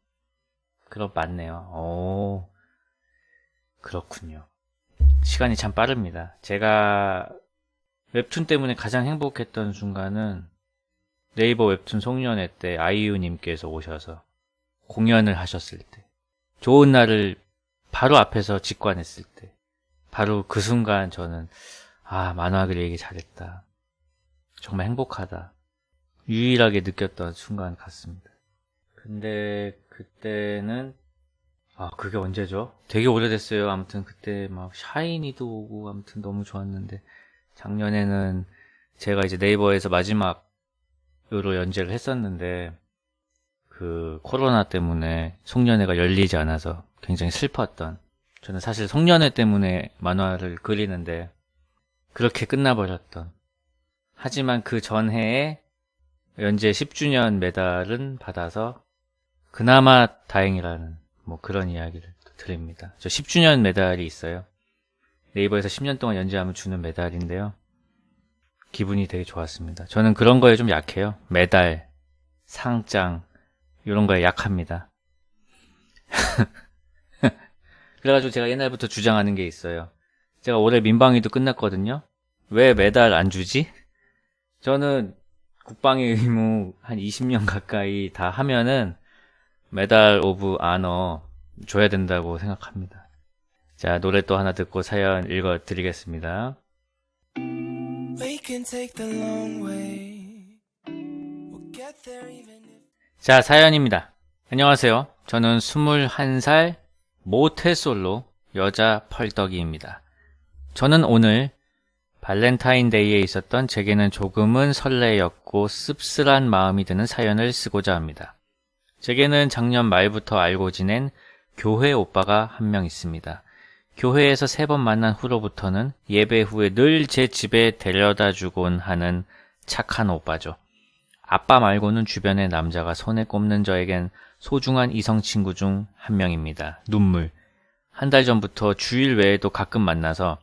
그럼 맞네요. 그렇군요. 시간이 참 빠릅니다. 제가 웹툰 때문에 가장 행복했던 순간은 네이버 웹툰 송년회 때 아이유님께서 오셔서 공연을 하셨을 때, 좋은 날을 바로 앞에서 직관했을 때, 바로 그 순간 저는 만화 그리기 잘했다. 정말 행복하다. 유일하게 느꼈던 순간 같습니다. 근데 그때는 그게 언제죠? 되게 오래됐어요. 아무튼 그때 막 샤이니도 오고 아무튼 너무 좋았는데, 작년에는 제가 이제 네이버에서 마지막으로 연재를 했었는데 그 코로나 때문에 송년회가 열리지 않아서 굉장히 슬펐던, 저는 사실 송년회 때문에 만화를 그리는데 그렇게 끝나버렸던, 하지만 그 전해에 연재 10주년 메달은 받아서 그나마 다행이라는 뭐 그런 이야기를 드립니다. 저 10주년 메달이 있어요. 네이버에서 10년 동안 연재하면 주는 메달인데요. 기분이 되게 좋았습니다. 저는 그런 거에 좀 약해요. 메달, 상장 이런 거에 약합니다. 그래가지고 제가 옛날부터 주장하는 게 있어요. 제가 올해 민방위도 끝났거든요. 왜 메달 안 주지? 저는 국방의 의무 한 20년 가까이 다 하면은 메달 오브 아너 줘야 된다고 생각합니다. 자, 노래 또 하나 듣고 사연 읽어드리겠습니다. We can take the long way. We'll get there even if. 자, 사연입니다. 안녕하세요. 저는 21살 모태솔로 여자 펄떡이입니다. 저는 오늘 발렌타인데이에 있었던 제게는 조금은 설레였고 씁쓸한 마음이 드는 사연을 쓰고자 합니다. 제게는 작년 말부터 알고 지낸 교회 오빠가 한 명 있습니다. 교회에서 3번 만난 후로부터는 예배 후에 늘 제 집에 데려다 주곤 하는 착한 오빠죠. 아빠 말고는 주변의 남자가 손에 꼽는 저에겐 소중한 이성 친구 중 한 명입니다. 눈물. 한 달 전부터 주일 외에도 가끔 만나서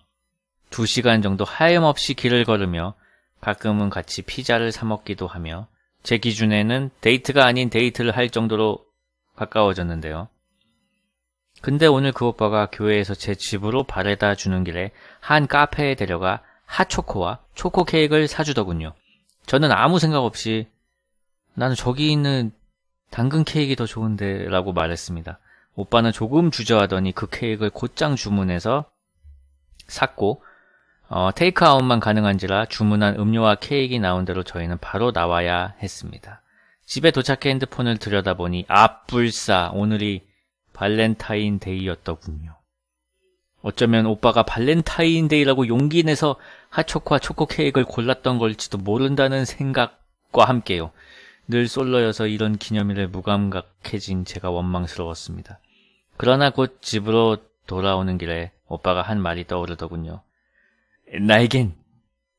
2시간 정도 하염없이 길을 걸으며 가끔은 같이 피자를 사 먹기도 하며 제 기준에는 데이트가 아닌 데이트를 할 정도로 가까워졌는데요. 근데 오늘 그 오빠가 교회에서 제 집으로 바래다 주는 길에 한 카페에 데려가 핫초코와 초코 케이크를 사주더군요. 저는 아무 생각 없이 나는 저기 있는 당근 케이크가 더 좋은데 라고 말했습니다. 오빠는 조금 주저하더니 그 케이크를 곧장 주문해서 샀고 테이크아웃만 가능한지라 주문한 음료와 케이크가 나온 대로 저희는 바로 나와야 했습니다. 집에 도착해 핸드폰을 들여다보니 불싸 오늘이 발렌타인데이였더군요. 어쩌면 오빠가 발렌타인데이라고 용기 내서 핫초코와 초코 케이크를 골랐던 걸지도 모른다는 생각과 함께요. 늘 솔로여서 이런 기념일에 무감각해진 제가 원망스러웠습니다. 그러나 곧 집으로 돌아오는 길에 오빠가 한 말이 떠오르더군요. 나에겐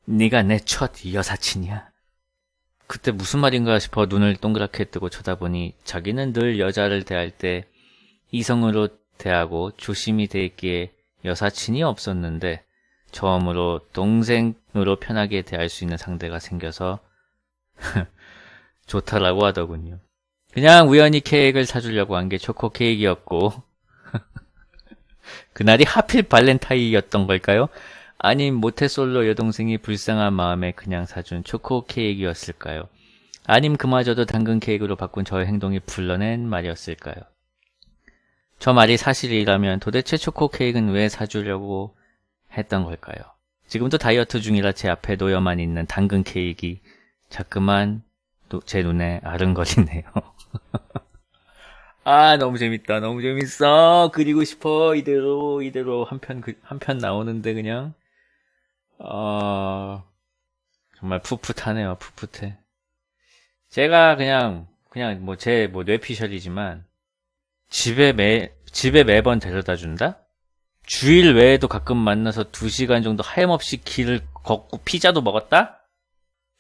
네가 내 첫 여사친이야. 그때 무슨 말인가 싶어 눈을 동그랗게 뜨고 쳐다보니 자기는 늘 여자를 대할 때 이성으로 대하고 조심히 대했기에 여사친이 없었는데 처음으로 동생으로 편하게 대할 수 있는 상대가 생겨서 좋다라고 하더군요. 그냥 우연히 케이크를 사주려고 한 게 초코 케이크였고 그날이 하필 발렌타인이었던 걸까요? 아님 모태솔로 여동생이 불쌍한 마음에 그냥 사준 초코 케이크였을까요? 아님 그마저도 당근 케이크로 바꾼 저의 행동이 불러낸 말이었을까요? 저 말이 사실이라면 도대체 초코 케이크는 왜 사주려고 했던 걸까요? 지금도 다이어트 중이라 제 앞에 놓여만 있는 당근 케이크 자꾸만 제 눈에 아른거리네요. 너무 재밌다. 너무 재밌어. 그리고 싶어. 이대로 한 편 나오는데 그냥 정말 풋풋하네요. 풋풋해. 제가 그냥 뭐 제 뇌피셜이지만 집에 매번 데려다 준다? 주일 외에도 가끔 만나서 2시간 정도 하염없이 길을 걷고 피자도 먹었다?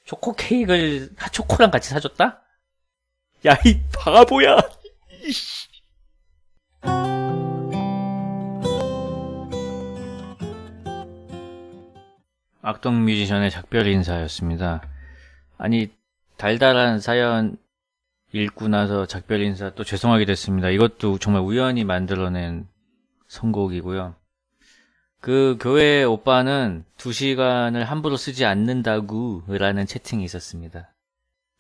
초코 케이크를 핫초코랑 같이 사줬다? 야, 이 바보야! 악동 뮤지션의 작별 인사였습니다. 아니, 달달한 사연 읽고 나서 작별 인사 또 죄송하게 됐습니다. 이것도 정말 우연히 만들어낸 선곡이고요. 그 교회 오빠는 2시간을 함부로 쓰지 않는다고 라는 채팅이 있었습니다.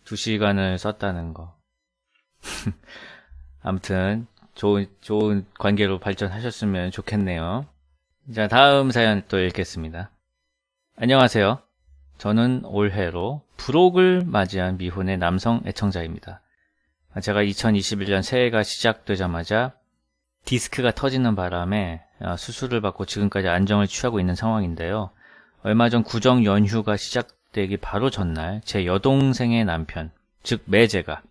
2시간을 썼다는 거. 아무튼 좋은 관계로 발전하셨으면 좋겠네요. 자, 다음 사연 또 읽겠습니다. 안녕하세요. 저는 올해로 불혹을 맞이한 미혼의 남성 애청자입니다. 제가 2021년 새해가 시작되자마자 디스크가 터지는 바람에 수술을 받고 지금까지 안정을 취하고 있는 상황인데요. 얼마 전 구정 연휴가 시작되기 바로 전날 제 여동생의 남편, 즉 매제가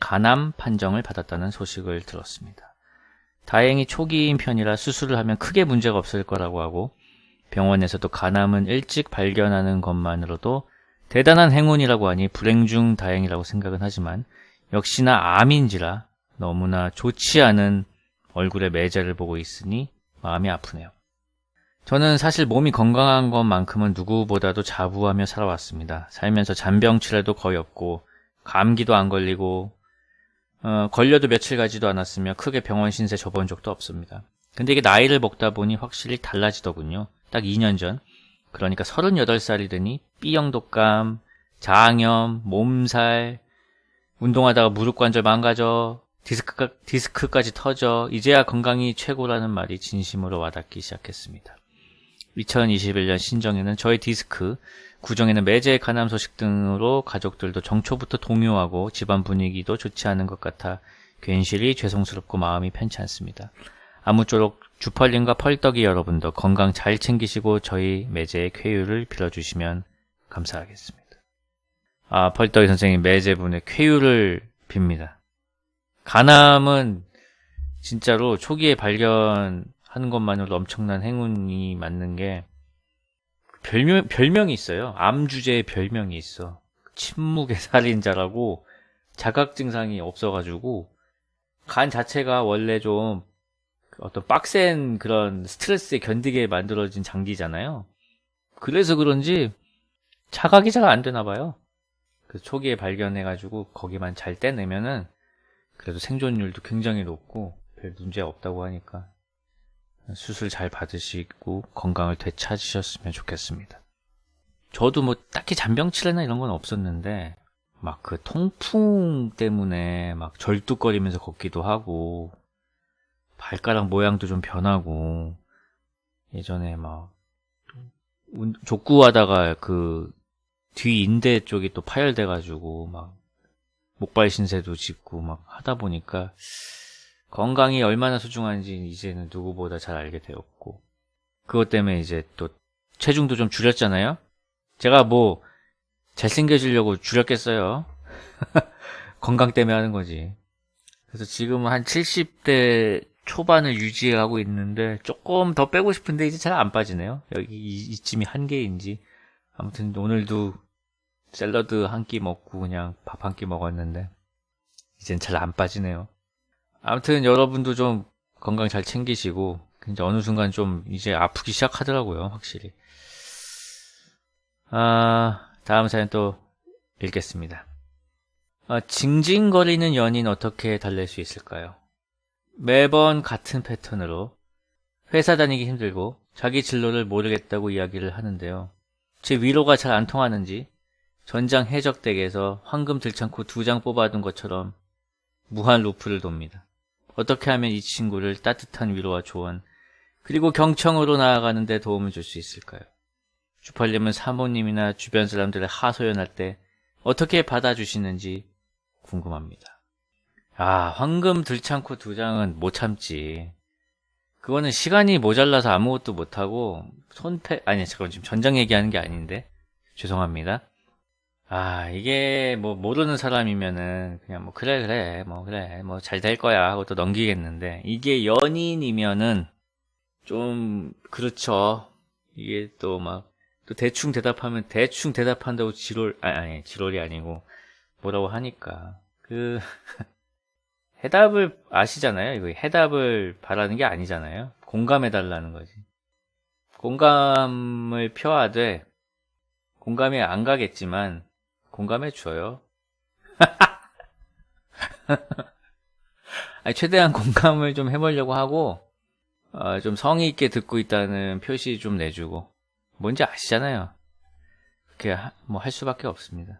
간암 판정을 받았다는 소식을 들었습니다. 다행히 초기인 편이라 수술을 하면 크게 문제가 없을 거라고 하고 병원에서도 간암은 일찍 발견하는 것만으로도 대단한 행운이라고 하니 불행 중 다행이라고 생각은 하지만 역시나 암인지라 너무나 좋지 않은 얼굴의 매제를 보고 있으니 마음이 아프네요. 저는 사실 몸이 건강한 것만큼은 누구보다도 자부하며 살아왔습니다. 살면서 잔병치레도 거의 없고 감기도 안 걸리고 걸려도 며칠 가지도 않았으며 크게 병원 신세 져본 적도 없습니다. 근데 이게 나이를 먹다 보니 확실히 달라지더군요. 딱 2년 전, 그러니까 38살이 되니 B형 독감, 장염, 몸살, 운동하다가 무릎 관절 망가져, 디스크까지 터져 이제야 건강이 최고라는 말이 진심으로 와닿기 시작했습니다. 2021년 신정에는 저의 디스크, 구정에는 매제 간암 소식 등으로 가족들도 정초부터 동요하고 집안 분위기도 좋지 않은 것 같아 괜시리 죄송스럽고 마음이 편치 않습니다. 아무쪼록 주펄님과 펄떡이 여러분도 건강 잘 챙기시고 저희 매제의 쾌유를 빌어주시면 감사하겠습니다. 아, 펄떡이 선생님 매제분의 쾌유를 빕니다. 간암은 진짜로 초기에 발견하는 것만으로도 엄청난 행운이 맞는 게 별명이 있어요. 암 주제에 별명이 있어. 침묵의 살인자라고 자각 증상이 없어가지고 간 자체가 원래 좀 어떤 빡센 그런 스트레스에 견디게 만들어진 장기잖아요. 그래서 그런지 자각이 잘 안 되나 봐요. 그 초기에 발견해가지고 거기만 잘 떼내면은 그래도 생존율도 굉장히 높고 별 문제 없다고 하니까 수술 잘 받으시고 건강을 되찾으셨으면 좋겠습니다. 저도 뭐 딱히 잔병치레나 이런 건 없었는데 막 그 통풍 때문에 막 절뚝거리면서 걷기도 하고 발가락 모양도 좀 변하고 예전에 막 족구하다가 그 뒤 인대 쪽이 또 파열돼가지고 막 목발 신세도 짓고 막 하다 보니까 건강이 얼마나 소중한지 이제는 누구보다 잘 알게 되었고 그것 때문에 이제 또 체중도 좀 줄였잖아요. 제가 뭐 잘생겨지려고 줄였겠어요. 건강 때문에 하는 거지. 그래서 지금은 한 70대 초반을 유지하고 있는데 조금 더 빼고 싶은데 이제 잘 안 빠지네요. 여기 이쯤이 한계인지. 아무튼 오늘도 샐러드 한 끼 먹고 그냥 밥 한 끼 먹었는데 이젠 잘 안 빠지네요. 아무튼 여러분도 좀 건강 잘 챙기시고 이제 어느 순간 좀 이제 아프기 시작하더라고요. 확실히. 다음 사연 또 읽겠습니다. 징징거리는 연인 어떻게 달랠 수 있을까요? 매번 같은 패턴으로 회사 다니기 힘들고 자기 진로를 모르겠다고 이야기를 하는데요. 제 위로가 잘 안 통하는지 전장 해적댁에서 황금 들창코 2장 뽑아둔 것처럼 무한 루프를 돕니다. 어떻게 하면 이 친구를 따뜻한 위로와 조언 그리고 경청으로 나아가는 데 도움을 줄 수 있을까요? 주팔님은 사모님이나 주변 사람들의 하소연할 때 어떻게 받아주시는지 궁금합니다. 황금 들창코 2장은 못 참지. 그거는 시간이 모자라서 아무것도 못하고 잠깐 지금 전장 얘기하는 게 아닌데 죄송합니다. 이게 뭐 모르는 사람이면은 그냥 뭐 그래 뭐 잘 될 거야 하고 또 넘기겠는데 이게 연인이면은 좀 그렇죠. 이게 또 막 또 대충 대답한다고 지롤이 아니고 뭐라고 하니까 해답을 아시잖아요. 이거 해답을 바라는 게 아니잖아요. 공감해달라는 거지. 공감을 표하되 공감이 안 가겠지만 공감해줘요. 최대한 공감을 좀 해보려고 하고 좀 성의 있게 듣고 있다는 표시 좀 내주고 뭔지 아시잖아요. 그렇게 뭐 할 수밖에 없습니다.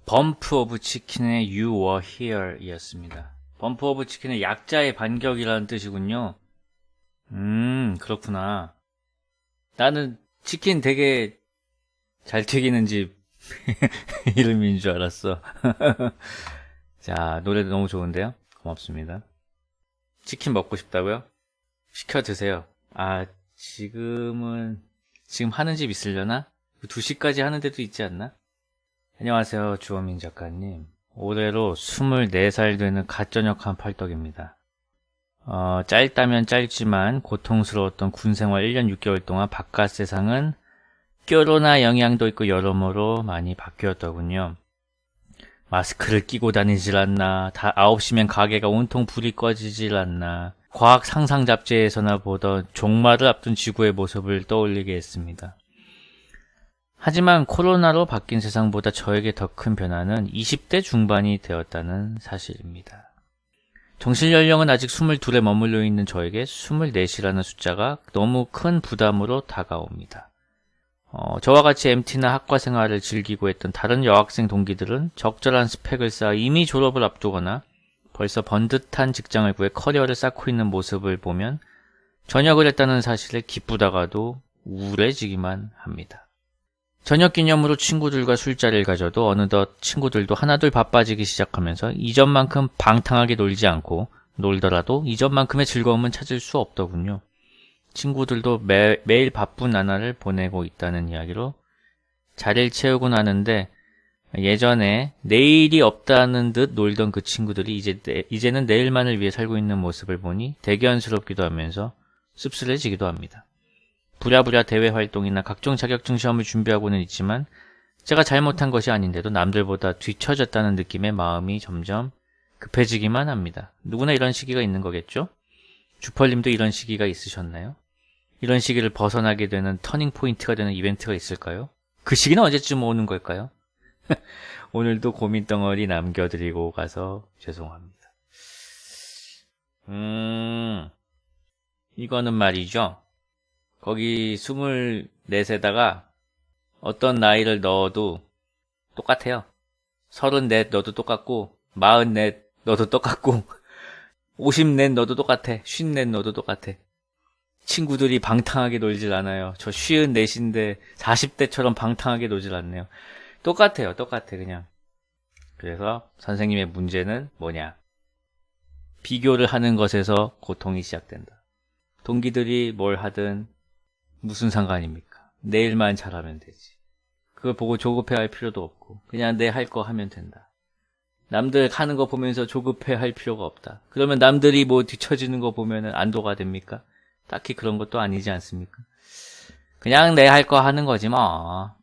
범프 오브 치킨의 You Were Here 이었습니다. 범프 오브 치킨의 약자의 반격이라는 뜻이군요. 그렇구나. 나는 치킨 되게 잘 튀기는 집 이름인 줄 알았어. 자, 노래도 너무 좋은데요? 고맙습니다. 치킨 먹고 싶다고요? 시켜 드세요. 지금 하는 집 있으려나? 2시까지 하는 데도 있지 않나? 안녕하세요, 주원민 작가님. 올해로 24살 되는 갓전역한 팔떡입니다. 짧다면 짧지만 고통스러웠던 군생활 1년 6개월 동안 바깥 세상은 코로나 영향도 있고 여러모로 많이 바뀌었더군요. 마스크를 끼고 다니질 않나, 다 9시면 가게가 온통 불이 꺼지질 않나, 과학 상상 잡지에서나 보던 종말을 앞둔 지구의 모습을 떠올리게 했습니다. 하지만 코로나로 바뀐 세상보다 저에게 더 큰 변화는 20대 중반이 되었다는 사실입니다. 정신연령은 아직 22에 머물러 있는 저에게 24이라는 숫자가 너무 큰 부담으로 다가옵니다. 저와 같이 MT나 학과 생활을 즐기고 했던 다른 여학생 동기들은 적절한 스펙을 쌓아 이미 졸업을 앞두거나 벌써 번듯한 직장을 구해 커리어를 쌓고 있는 모습을 보면 전역을 했다는 사실에 기쁘다가도 우울해지기만 합니다. 저녁 기념으로 친구들과 술자리를 가져도 어느덧 친구들도 하나둘 바빠지기 시작하면서 이전만큼 방탕하게 놀지 않고 놀더라도 이전만큼의 즐거움은 찾을 수 없더군요. 친구들도 매일 바쁜 나날을 보내고 있다는 이야기로 자리를 채우고 나는데 예전에 내일이 없다는 듯 놀던 그 친구들이 이제는 내일만을 위해 살고 있는 모습을 보니 대견스럽기도 하면서 씁쓸해지기도 합니다. 부랴부랴 대외 활동이나 각종 자격증 시험을 준비하고는 있지만 제가 잘못한 것이 아닌데도 남들보다 뒤처졌다는 느낌에 마음이 점점 급해지기만 합니다. 누구나 이런 시기가 있는 거겠죠? 주펄님도 이런 시기가 있으셨나요? 이런 시기를 벗어나게 되는 터닝 포인트가 되는 이벤트가 있을까요? 그 시기는 언제쯤 오는 걸까요? 오늘도 고민 덩어리 남겨드리고 가서 죄송합니다. 이거는 말이죠. 거기 24에다가 어떤 나이를 넣어도 똑같아요. 34 넣어도 똑같고 44 넣어도 똑같고 54 넣어도 똑같아. 54 넣어도 똑같아. 친구들이 방탕하게 놀질 않아요. 저 54인데 40대처럼 방탕하게 놀질 않네요. 똑같아요. 똑같아 그냥. 그래서 선생님의 문제는 뭐냐? 비교를 하는 것에서 고통이 시작된다. 동기들이 뭘 하든 무슨 상관입니까? 내 일만 잘하면 되지. 그걸 보고 조급해할 필요도 없고 그냥 내 할 거 하면 된다. 남들 하는 거 보면서 조급해할 필요가 없다. 그러면 남들이 뭐 뒤처지는 거 보면은 안도가 됩니까? 딱히 그런 것도 아니지 않습니까? 그냥 내 할 거 하는 거지 뭐.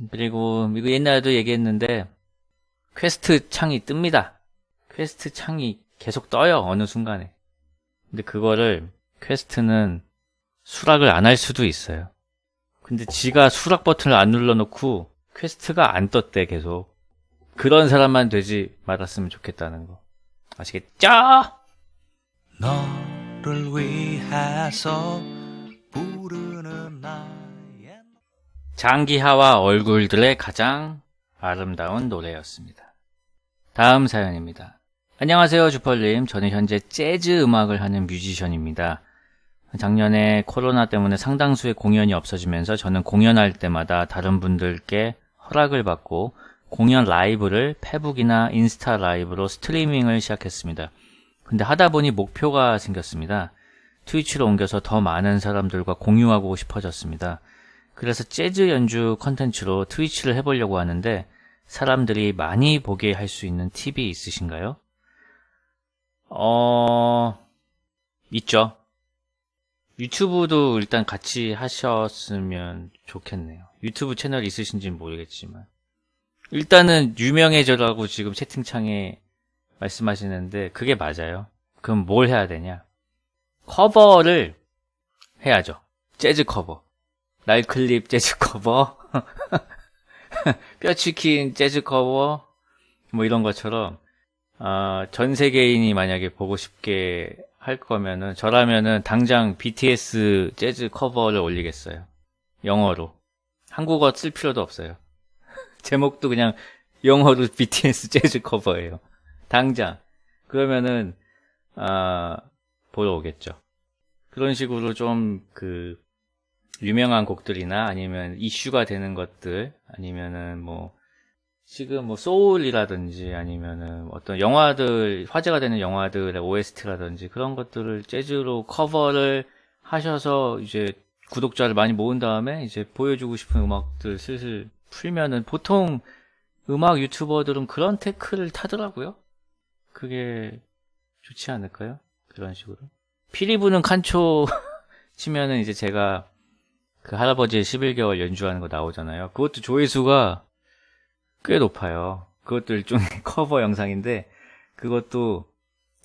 그리고 이거 옛날에도 얘기했는데 퀘스트 창이 뜹니다. 퀘스트 창이 계속 떠요. 어느 순간에. 근데 그거를 퀘스트는 수락을 안 할 수도 있어요. 근데 지가 수락 버튼을 안 눌러놓고 퀘스트가 안 떴대 계속. 그런 사람만 되지 말았으면 좋겠다는 거. 아시겠죠? 너를 위해서 부르는 나의 장기하와 얼굴들의 가장 아름다운 노래였습니다. 다음 사연입니다. 안녕하세요 주펄님. 저는 현재 재즈 음악을 하는 뮤지션입니다. 작년에 코로나 때문에 상당수의 공연이 없어지면서 저는 공연할 때마다 다른 분들께 허락을 받고 공연 라이브를 페북이나 인스타 라이브로 스트리밍을 시작했습니다. 근데 하다 보니 목표가 생겼습니다. 트위치로 옮겨서 더 많은 사람들과 공유하고 싶어졌습니다. 그래서 재즈 연주 컨텐츠로 트위치를 해보려고 하는데 사람들이 많이 보게 할 수 있는 팁이 있으신가요? 있죠. 유튜브도 일단 같이 하셨으면 좋겠네요. 유튜브 채널 있으신지는 모르겠지만 일단은 유명해져라고 지금 채팅창에 말씀하시는데 그게 맞아요. 그럼 뭘 해야 되냐? 커버를 해야죠. 재즈 커버. 날클립 재즈 커버. 뼈치킨 재즈 커버. 뭐 이런 것처럼 전 세계인이 만약에 보고 싶게 할 거면은 저라면은 당장 BTS 재즈 커버를 올리겠어요. 영어로. 한국어 쓸 필요도 없어요. 제목도 그냥 영어로 BTS 재즈 커버예요. 당장. 그러면은 보러 오겠죠. 그런 식으로 좀 유명한 곡들이나 아니면 이슈가 되는 것들 아니면은 뭐 지금 뭐 소울이라든지 아니면은 어떤 영화들 화제가 되는 영화들의 OST라든지 그런 것들을 재즈로 커버를 하셔서 이제 구독자를 많이 모은 다음에 이제 보여주고 싶은 음악들 슬슬 풀면은 보통 음악 유튜버들은 그런 태클을 타더라고요. 그게 좋지 않을까요? 그런 식으로. 피리 부는 칸초 치면은 이제 제가 그 할아버지의 11개월 연주하는 거 나오잖아요. 그것도 조회수가 꽤 높아요. 그것도 일종의 커버 영상인데 그것도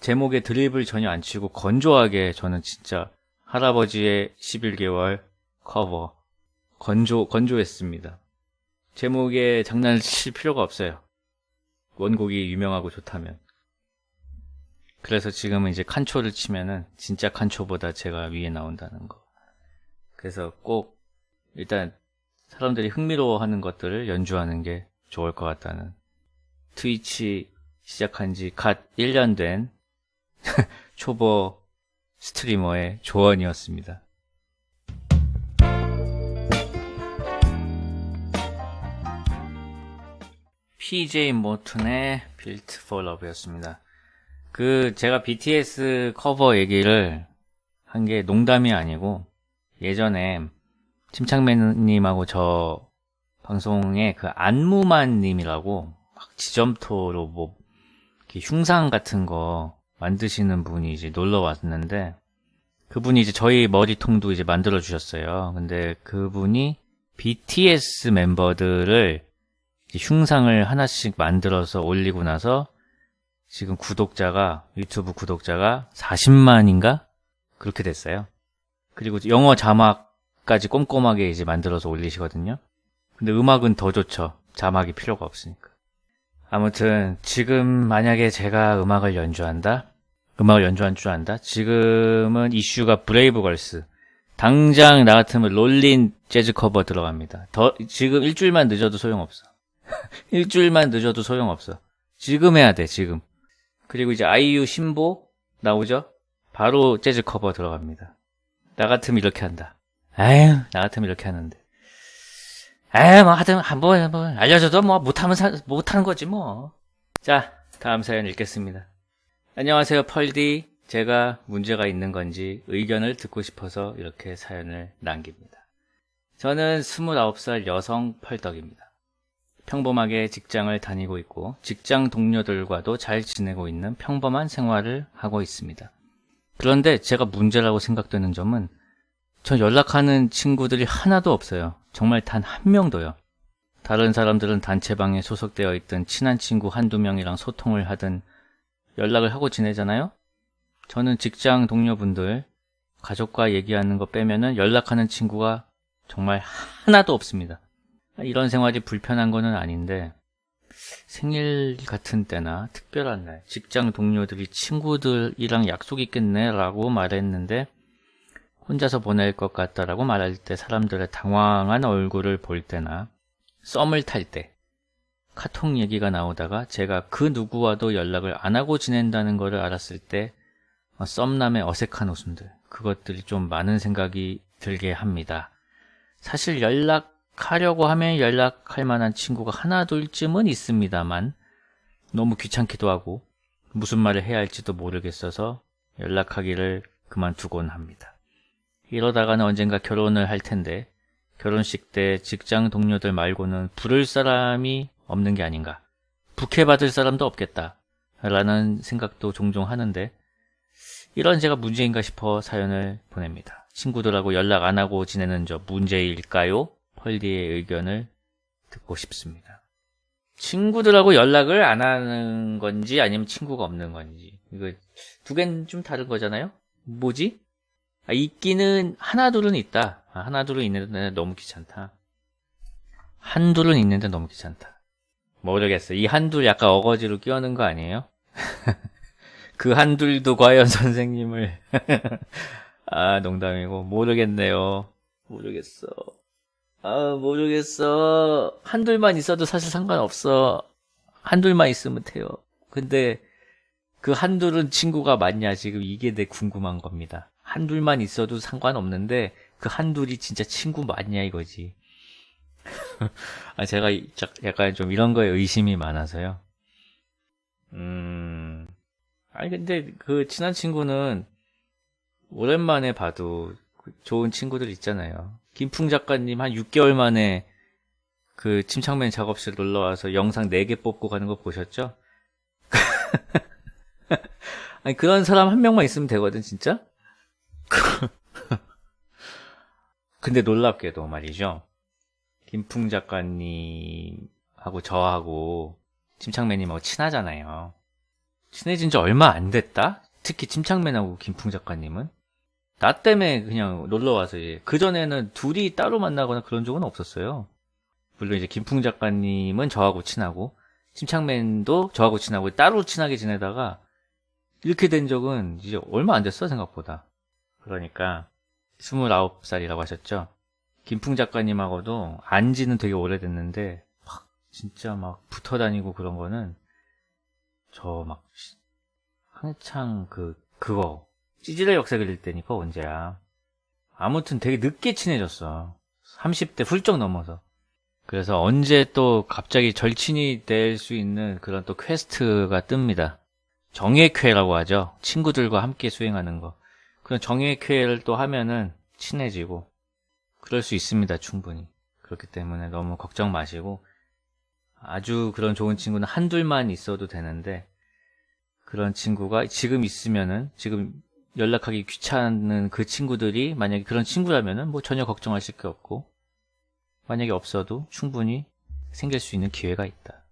제목에 드립을 전혀 안 치고 건조하게 저는 진짜 할아버지의 11개월 커버 건조했습니다. 제목에 장난을 칠 필요가 없어요. 원곡이 유명하고 좋다면. 그래서 지금은 이제 칸초를 치면은 진짜 칸초보다 제가 위에 나온다는 거. 그래서 꼭 일단 사람들이 흥미로워하는 것들을 연주하는 게 좋을 것 같다는 트위치 시작한 지 갓 1년 된 초보 스트리머의 조언이었습니다. PJ 모튼의 Built for Love였습니다. 제가 BTS 커버 얘기를 한 게 농담이 아니고 예전에 침착맨님하고 저 방송에 그 안무만님이라고 막 지점토로 뭐 이렇게 흉상 같은 거 만드시는 분이 이제 놀러 왔는데 그분이 이제 저희 머리통도 이제 만들어 주셨어요. 근데 그분이 BTS 멤버들을 흉상을 하나씩 만들어서 올리고 나서 지금 유튜브 구독자가 40만인가? 그렇게 됐어요. 그리고 영어 자막까지 꼼꼼하게 이제 만들어서 올리시거든요. 근데 음악은 더 좋죠. 자막이 필요가 없으니까. 아무튼 지금 만약에 제가 음악을 연주한 줄 안다? 지금은 이슈가 브레이브걸스. 당장 나 같으면 롤린 재즈 커버 들어갑니다. 지금 일주일만 늦어도 소용없어. 일주일만 늦어도 소용없어. 지금 해야 돼, 지금. 그리고 이제 아이유 신보 나오죠? 바로 재즈 커버 들어갑니다. 나 같으면 이렇게 한다. 나 같으면 이렇게 하는데. 뭐 하여튼 알려줘도 뭐 못하는 거지 뭐. 자, 다음 사연 읽겠습니다. 안녕하세요, 펄디. 제가 문제가 있는 건지 의견을 듣고 싶어서 이렇게 사연을 남깁니다. 저는 29살 여성 펄덕입니다. 평범하게 직장을 다니고 있고 직장 동료들과도 잘 지내고 있는 평범한 생활을 하고 있습니다. 그런데 제가 문제라고 생각되는 점은 전 연락하는 친구들이 하나도 없어요. 정말 단 한 명도요. 다른 사람들은 단체방에 소속되어 있던 친한 친구 한두 명이랑 소통을 하든 연락을 하고 지내잖아요? 저는 직장 동료분들, 가족과 얘기하는 거 빼면은 연락하는 친구가 정말 하나도 없습니다. 이런 생활이 불편한 거는 아닌데 생일 같은 때나 특별한 날 직장 동료들이 친구들이랑 약속 있겠네 라고 말했는데 혼자서 보낼 것 같다라고 말할 때 사람들의 당황한 얼굴을 볼 때나 썸을 탈 때 카톡 얘기가 나오다가 제가 그 누구와도 연락을 안 하고 지낸다는 거를 알았을 때 썸남의 어색한 웃음들, 그것들이 좀 많은 생각이 들게 합니다. 사실 연락하려고 하면 연락할 만한 친구가 하나 둘쯤은 있습니다만 너무 귀찮기도 하고 무슨 말을 해야 할지도 모르겠어서 연락하기를 그만두곤 합니다. 이러다가는 언젠가 결혼을 할 텐데 결혼식 때 직장 동료들 말고는 부를 사람이 없는 게 아닌가, 부케 받을 사람도 없겠다 라는 생각도 종종 하는데 이런 제가 문제인가 싶어 사연을 보냅니다. 친구들하고 연락 안 하고 지내는 저 문제일까요? 펄디의 의견을 듣고 싶습니다. 친구들하고 연락을 안 하는 건지 아니면 친구가 없는 건지, 이거 두 개는 좀 다른 거잖아요? 뭐지? 있기는 하나둘은 있다. 하나둘은 있는데 너무 귀찮다. 한둘은 있는데 너무 귀찮다. 모르겠어. 이 한둘 약간 어거지로 끼워넣은 거 아니에요? 그 한둘도 과연 선생님을 농담이고 모르겠네요. 모르겠어. 한둘만 있어도 사실 상관없어. 한둘만 있으면 돼요. 근데 그 한둘은 친구가 맞냐, 지금 이게 내 궁금한 겁니다. 한둘만 있어도 상관없는데 그 한둘이 진짜 친구 맞냐 이거지. 제가 약간 좀 이런 거에 의심이 많아서요. 근데 그 친한 친구는 오랜만에 봐도 좋은 친구들 있잖아요. 김풍 작가님 한 6개월 만에 그 침착맨 작업실 놀러와서 영상 4개 뽑고 가는 거 보셨죠? 아니, 그런 사람 한 명만 있으면 되거든, 진짜? 근데 놀랍게도 말이죠. 김풍 작가님하고 저하고 침착맨님하고 친하잖아요. 친해진 지 얼마 안 됐다? 특히 침착맨하고 김풍 작가님은? 나 때문에 그냥 놀러와서 그전에는 둘이 따로 만나거나 그런 적은 없었어요. 물론 이제 김풍 작가님은 저하고 친하고, 침착맨도 저하고 친하고, 따로 친하게 지내다가, 이렇게 된 적은 이제 얼마 안 됐어, 생각보다. 그러니까, 29살이라고 하셨죠? 김풍 작가님하고도 안지는 되게 오래됐는데, 진짜 막 붙어 다니고 그런 거는, 저 막, 한창 그거, 찌질의 역사 그릴 때니까 언제야. 아무튼 되게 늦게 친해졌어. 30대 훌쩍 넘어서. 그래서 언제 또 갑자기 절친이 될 수 있는 그런 또 퀘스트가 뜹니다. 정예쾌라고 하죠. 친구들과 함께 수행하는 거. 그런 정예쾌를 또 하면은 친해지고 그럴 수 있습니다. 충분히. 그렇기 때문에 너무 걱정 마시고 아주 그런 좋은 친구는 한둘만 있어도 되는데 그런 친구가 지금 있으면은 지금 연락하기 귀찮은 그 친구들이 만약에 그런 친구라면은 뭐 전혀 걱정하실 게 없고 만약에 없어도 충분히 생길 수 있는 기회가 있다.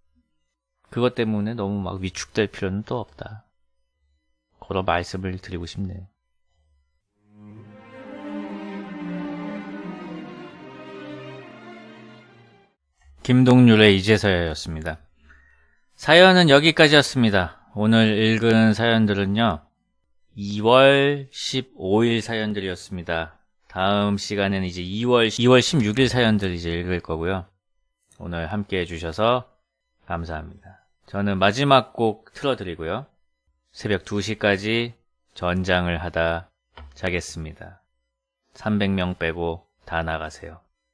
그것 때문에 너무 막 위축될 필요는 또 없다. 그런 말씀을 드리고 싶네요. 김동률의 이제서야였습니다. 사연은 여기까지였습니다. 오늘 읽은 사연들은요. 2월 15일 사연들이었습니다. 다음 시간에는 이제 2월 16일 사연들 이제 읽을 거고요. 오늘 함께 해주셔서 감사합니다. 저는 마지막 곡 틀어드리고요. 새벽 2시까지 전장을 하다 자겠습니다. 300명 빼고 다 나가세요.